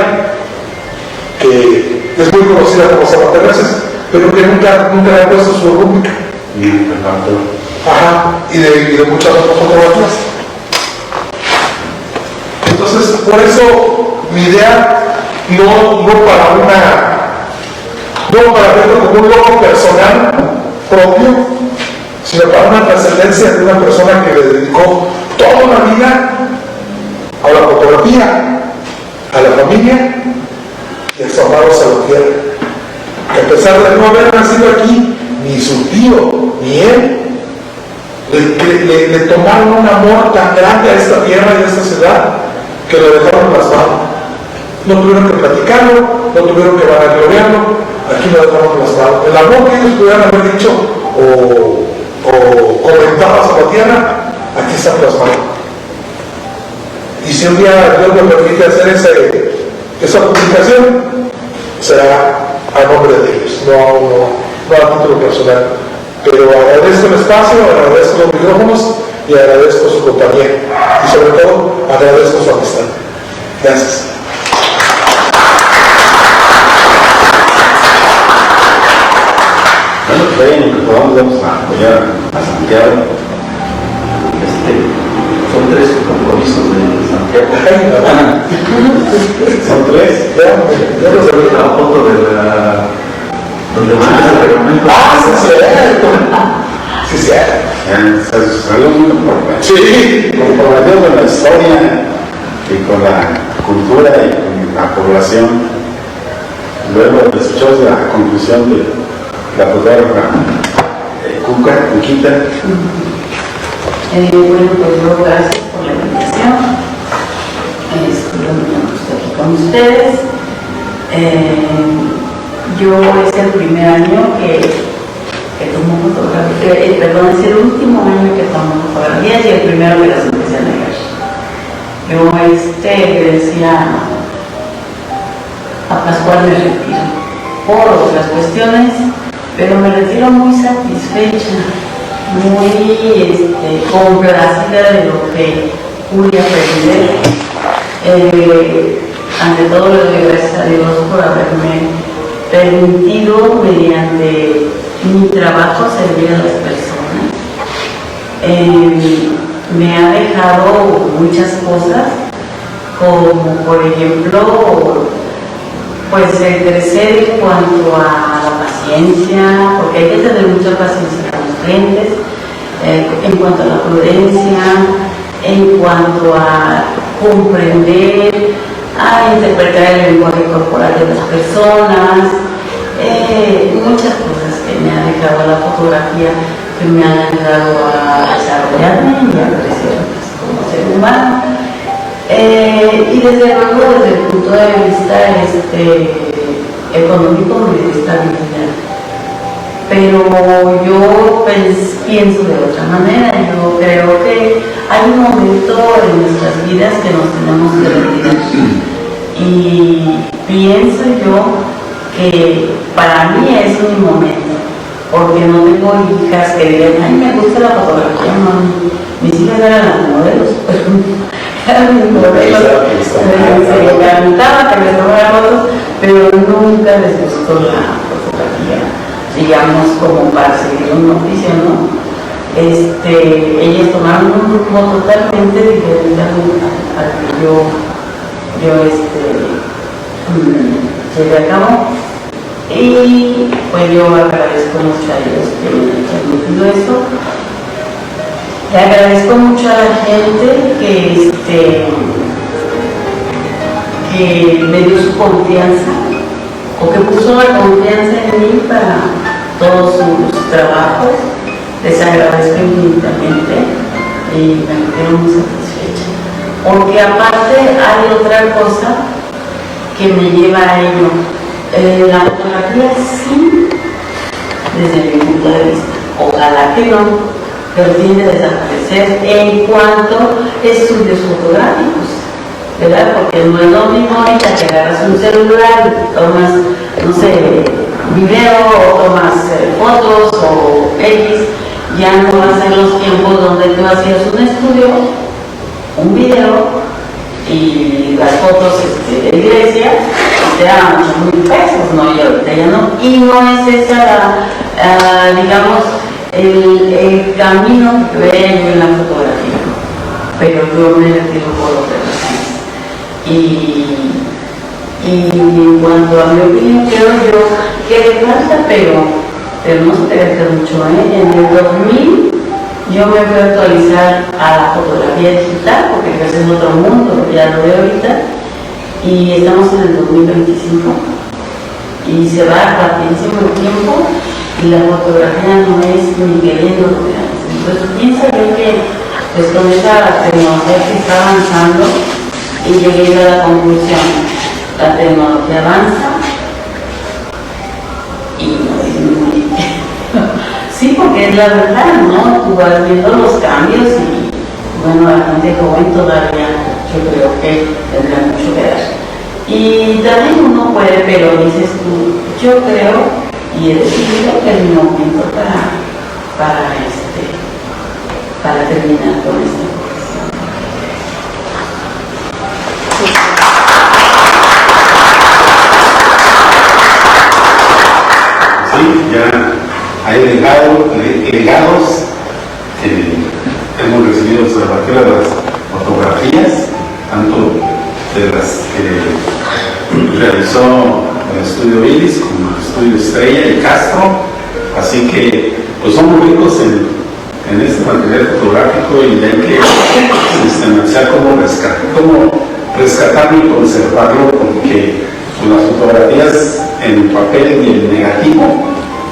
que es muy conocida como Zapaterrazas, pero que nunca le ha puesto su rúbrica. Y de muchas otras fotografías. Entonces, por eso mi idea no para verlo como un logro personal propio, sino para una trascendencia de una persona que le dedicó toda la vida a la fotografía, a la familia y a su amado Salvatierra, que a pesar de no haber nacido aquí, ni su tío, ni él, le tomaron un amor tan grande a esta tierra y a esta ciudad que lo dejaron plasmado. No tuvieron que platicarlo, no tuvieron que vanagloriarlo, aquí lo dejaron plasmado. El amor que ellos pudieran haber dicho o comentado a la tierra, aquí está plasmado. Y si un día Dios me permite hacer esa publicación, será a nombre de ellos, no a título personal. Pero agradezco el espacio, agradezco los micrófonos y agradezco su compañía. Y sobre todo, agradezco su amistad. Gracias. vayan y que podamos vamos a apoyar a Santiago. Son 3 compromisos de Santiago. Son 3. Ya nos salió la foto de la... donde se hace el reglamento. Sí, salió muy importante. Sí, comprometido con la historia y con la cultura y con la población. Luego escuchamos la conclusión de la fotógrafa Cuquita. Bueno, pues yo gracias por la invitación. Estoy muy gusto aquí con ustedes. Yo es el primer año que tomo fotografías, perdón, es el último año que tomo fotografías y el primero que las empecé a negar. Yo decía a Pascual me retiro por otras cuestiones, pero me retiro muy satisfecha, muy complacida de lo que pude aprender. Ante todo le doy gracias a Dios por haberme permitido mediante mi trabajo servir a las personas. Me ha dejado muchas cosas, como por ejemplo pues el crecer en cuanto a la paciencia, porque hay que tener mucha paciencia con los clientes, en cuanto a la prudencia, en cuanto a comprender, a interpretar el lenguaje corporal de las personas, muchas cosas que me ha dejado la fotografía, que me han ayudado a desarrollarme y a crecer como ser humano. Y desde luego, desde el punto de vista económico, me estabilidad. Pero yo pienso de otra manera. Yo creo que hay un momento en nuestras vidas que nos tenemos que retirar. Y pienso yo que para mí es un momento, porque no tengo hijas que digan, ay, me gusta la fotografía, mami. Mis hijas eran las modelos, pero eran mis modelos. Se encantaba que les tomara fotos, pero nunca les gustó la fotografía, digamos, como para seguir un oficio, ¿no? Ellas tomaron un rumbo totalmente diferente al que yo llevé a cabo. Y pues yo agradezco mucho a Dios que me haya permitido eso. Le agradezco mucho a la gente que me dio su confianza, o que puso la confianza en mí para todos sus trabajos. Les agradezco infinitamente y me quedo muy satisfecha. Porque aparte hay otra cosa que me lleva a ello. La fotografía sí, desde mi punto de vista, ojalá que no, pero tiende a desaparecer en cuanto a estudios fotográficos, ¿verdad? Porque no es lo mismo ahorita que agarras un celular y tomas, no sé, video o tomas fotos o X, ya no vas en los tiempos donde tú hacías un estudio, un video y las fotos de iglesia te daban 8,000 pesos, ¿no? Y ahorita ya no. Y no es esa, digamos, el camino que veía yo en la fotografía, pero yo me retiro por otras razones. Y en cuanto a mi opinión, creo yo que le falta, pero no se te gasta mucho. En el 2000 yo me fui a actualizar a la fotografía digital, porque ese es otro mundo, ya lo veo ahorita, y estamos en el 2025 y se va rapidísimo el tiempo y la fotografía no es ni queriendo lo que hace. Entonces pienso yo que pues con esa tecnología que está avanzando, y llegué a la conclusión, la tecnología avanza y no disminuye. Sí, porque es la verdad, ¿no? Tú vas viendo los cambios y bueno, la gente joven todavía yo creo que tendrá mucho que dar. Y también uno puede, pero dices tú, yo creo y he decidido que es mi momento para terminar con esta profesión. Sí, ya hay legados que hemos recibido de Salvatierra de las fotografías, tanto de las que realizó el estudio Iris como el estudio Estrella y Castro, así que pues somos ricos en este material fotográfico y hay que sistematizar cómo rescatarlo y conservarlo, porque pues, las fotografías en papel y en negativo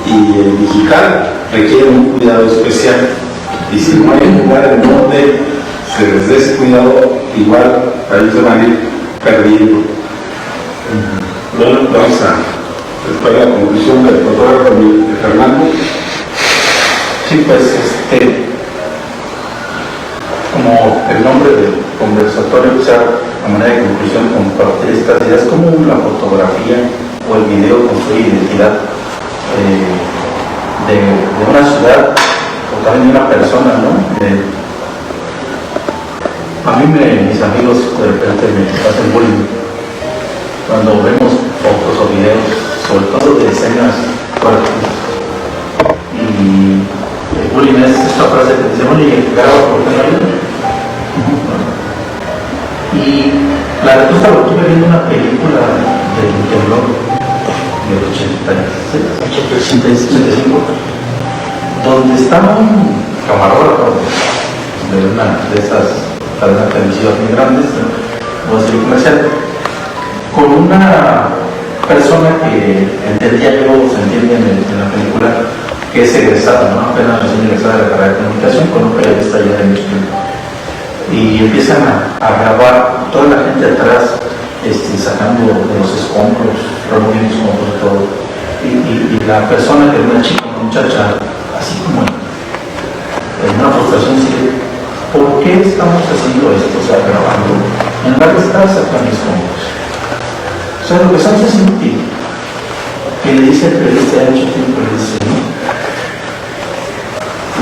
y en digital requieren un cuidado especial, y si no hay un lugar en donde se les dé ese cuidado, igual ahí se van a ir perdiendo. Bueno, vamos a después de la conclusión del fotógrafo de Fernando. Sí, pues como el nombre del conversatorio, o sea, a manera de conclusión, compartir estas ideas, como la fotografía o el video construye identidad de una ciudad o también de una persona, ¿no? A mí mis amigos de repente me hacen bullying cuando vemos fotos o videos, sobre todo de escenas fuertes. Y el bullying es esta frase que dice, oye, graba por qué no hay. Y la respuesta lo tuve viendo una película del temblor del 85, donde estaba un camarógrafo de una de esas cadenas televisivas muy grandes, voy a decir comercial, con una persona que entendía yo, se entiende en la película, que es egresada, ¿no? Apenas recién egresada de la carrera de comunicación, con un periodista ya de mi estudio. Y empiezan a grabar toda la gente atrás, sacando de los escombros, removiendo escombros y todo. Y la persona, que era una chica, una muchacha, así como en una frustración, dice, ¿por qué estamos haciendo esto? O sea, grabando, en lugar de estar sacando escombros. O sea, lo que estamos haciendo aquí, que le dice el periodista de mucho tiempo, le dice, ¿no?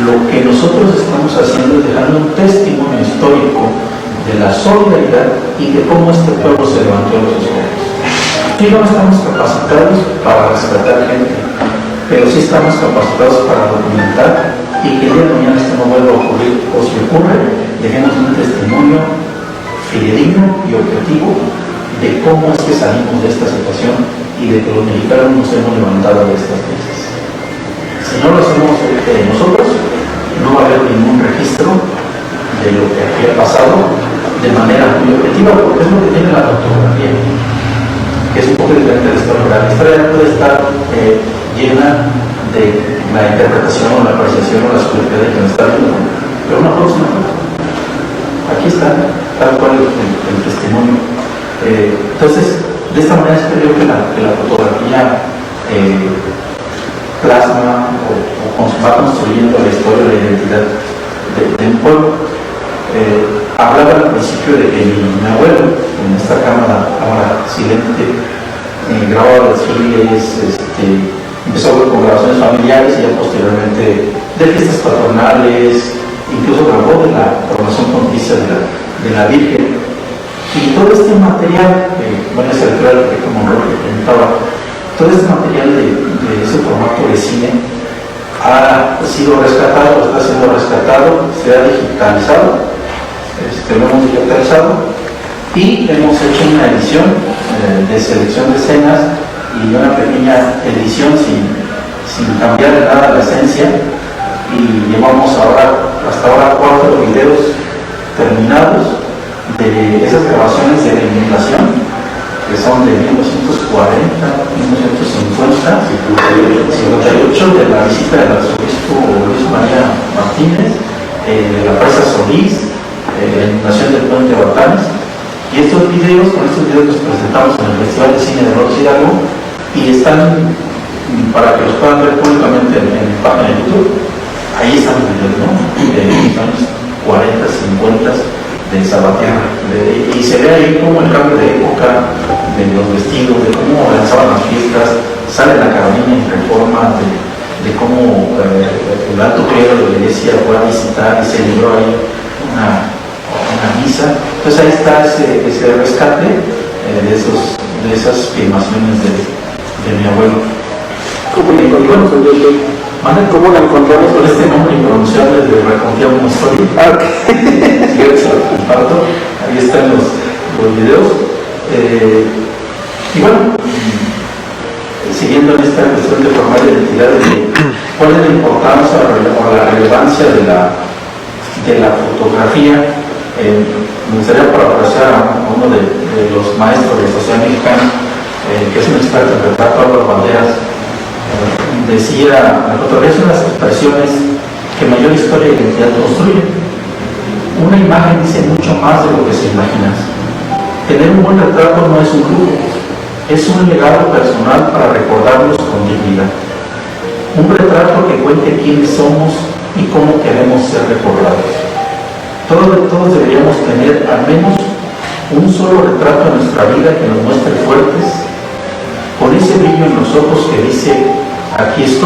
Lo que nosotros estamos haciendo es dejando un testimonio histórico de la solidaridad y de cómo este pueblo se levantó de los escombros. Y no estamos capacitados para rescatar gente, pero sí estamos capacitados para documentar y que el día de mañana esto no vuelva a ocurrir, o si ocurre, dejemos un testimonio fidedigno y objetivo de cómo es que salimos de esta situación y de que los mexicanos nos hemos levantado de estas crisis. Si no lo hacemos nosotros, no va a haber ningún registro de lo que aquí ha pasado de manera muy objetiva, porque es lo que tiene la fotografía, que es un poco diferente de la historia. La historia puede estar llena de la interpretación o la apreciación o la subjetividad de quien está viendo, pero una foto es una foto. Aquí está tal cual el testimonio. Entonces, de esta manera es que creo que la fotografía plasma o va construyendo la historia, la identidad de un pueblo. Hablaba al principio de que mi abuelo, en esta cámara ahora silente, grababa desfiles, empezó con grabaciones familiares y ya posteriormente de fiestas patronales, incluso grabó de la coronación pontificia de la Virgen. Y todo este material, bueno, es el arquitecto Monroy que comentaba, todo este material de ese formato de cine ha sido rescatado, está siendo rescatado, se ha digitalizado, lo hemos digitalizado y hemos hecho una edición de selección de escenas y una pequeña edición sin cambiar nada la esencia, y llevamos hasta ahora 4 videos terminados de esas grabaciones de la inundación, que son de 1940, 1950, 58, de la visita del arzobispo Luis María Martínez, de la presa Solís, la inundación del puente Batanes. Y con estos videos los presentamos en el Festival de Cine de Dolores Hidalgo y están, para que los puedan ver públicamente en mi página de YouTube. Ahí están los videos, ¿no? De los años 40, 50 de Salvatierra, y se ve ahí como el cambio de época de los vestidos, de cómo lanzaban las fiestas, sale la carabina en Reforma, de cómo el alto clero de la iglesia fue a visitar y se libró ahí una misa. Entonces ahí está ese rescate de esas filmaciones de mi abuelo. Y bueno, ¿Cómo la encontramos con este nombre impronunciable de Reconfía una historia? Si quieres se lo comparto, ahí están los videos. Y bueno, siguiendo en esta cuestión de formar identidad, ¿cuál es la importancia o la relevancia de la fotografía? Me gustaría parafrasear a uno de los maestros de sociedad mexicana, que es un experto en retrato, Álvaro Banderas. Decía, la fotografía son las expresiones que mayor historia e identidad construyen. Una imagen dice mucho más de lo que se imaginas. Tener un buen retrato no es un lujo, es un legado personal para recordarnos con dignidad. Un retrato que cuente quiénes somos y cómo queremos ser recordados. Todos deberíamos tener al menos un solo retrato en nuestra vida que nos muestre fuertes, con ese brillo en los ojos que dice: aquí estoy,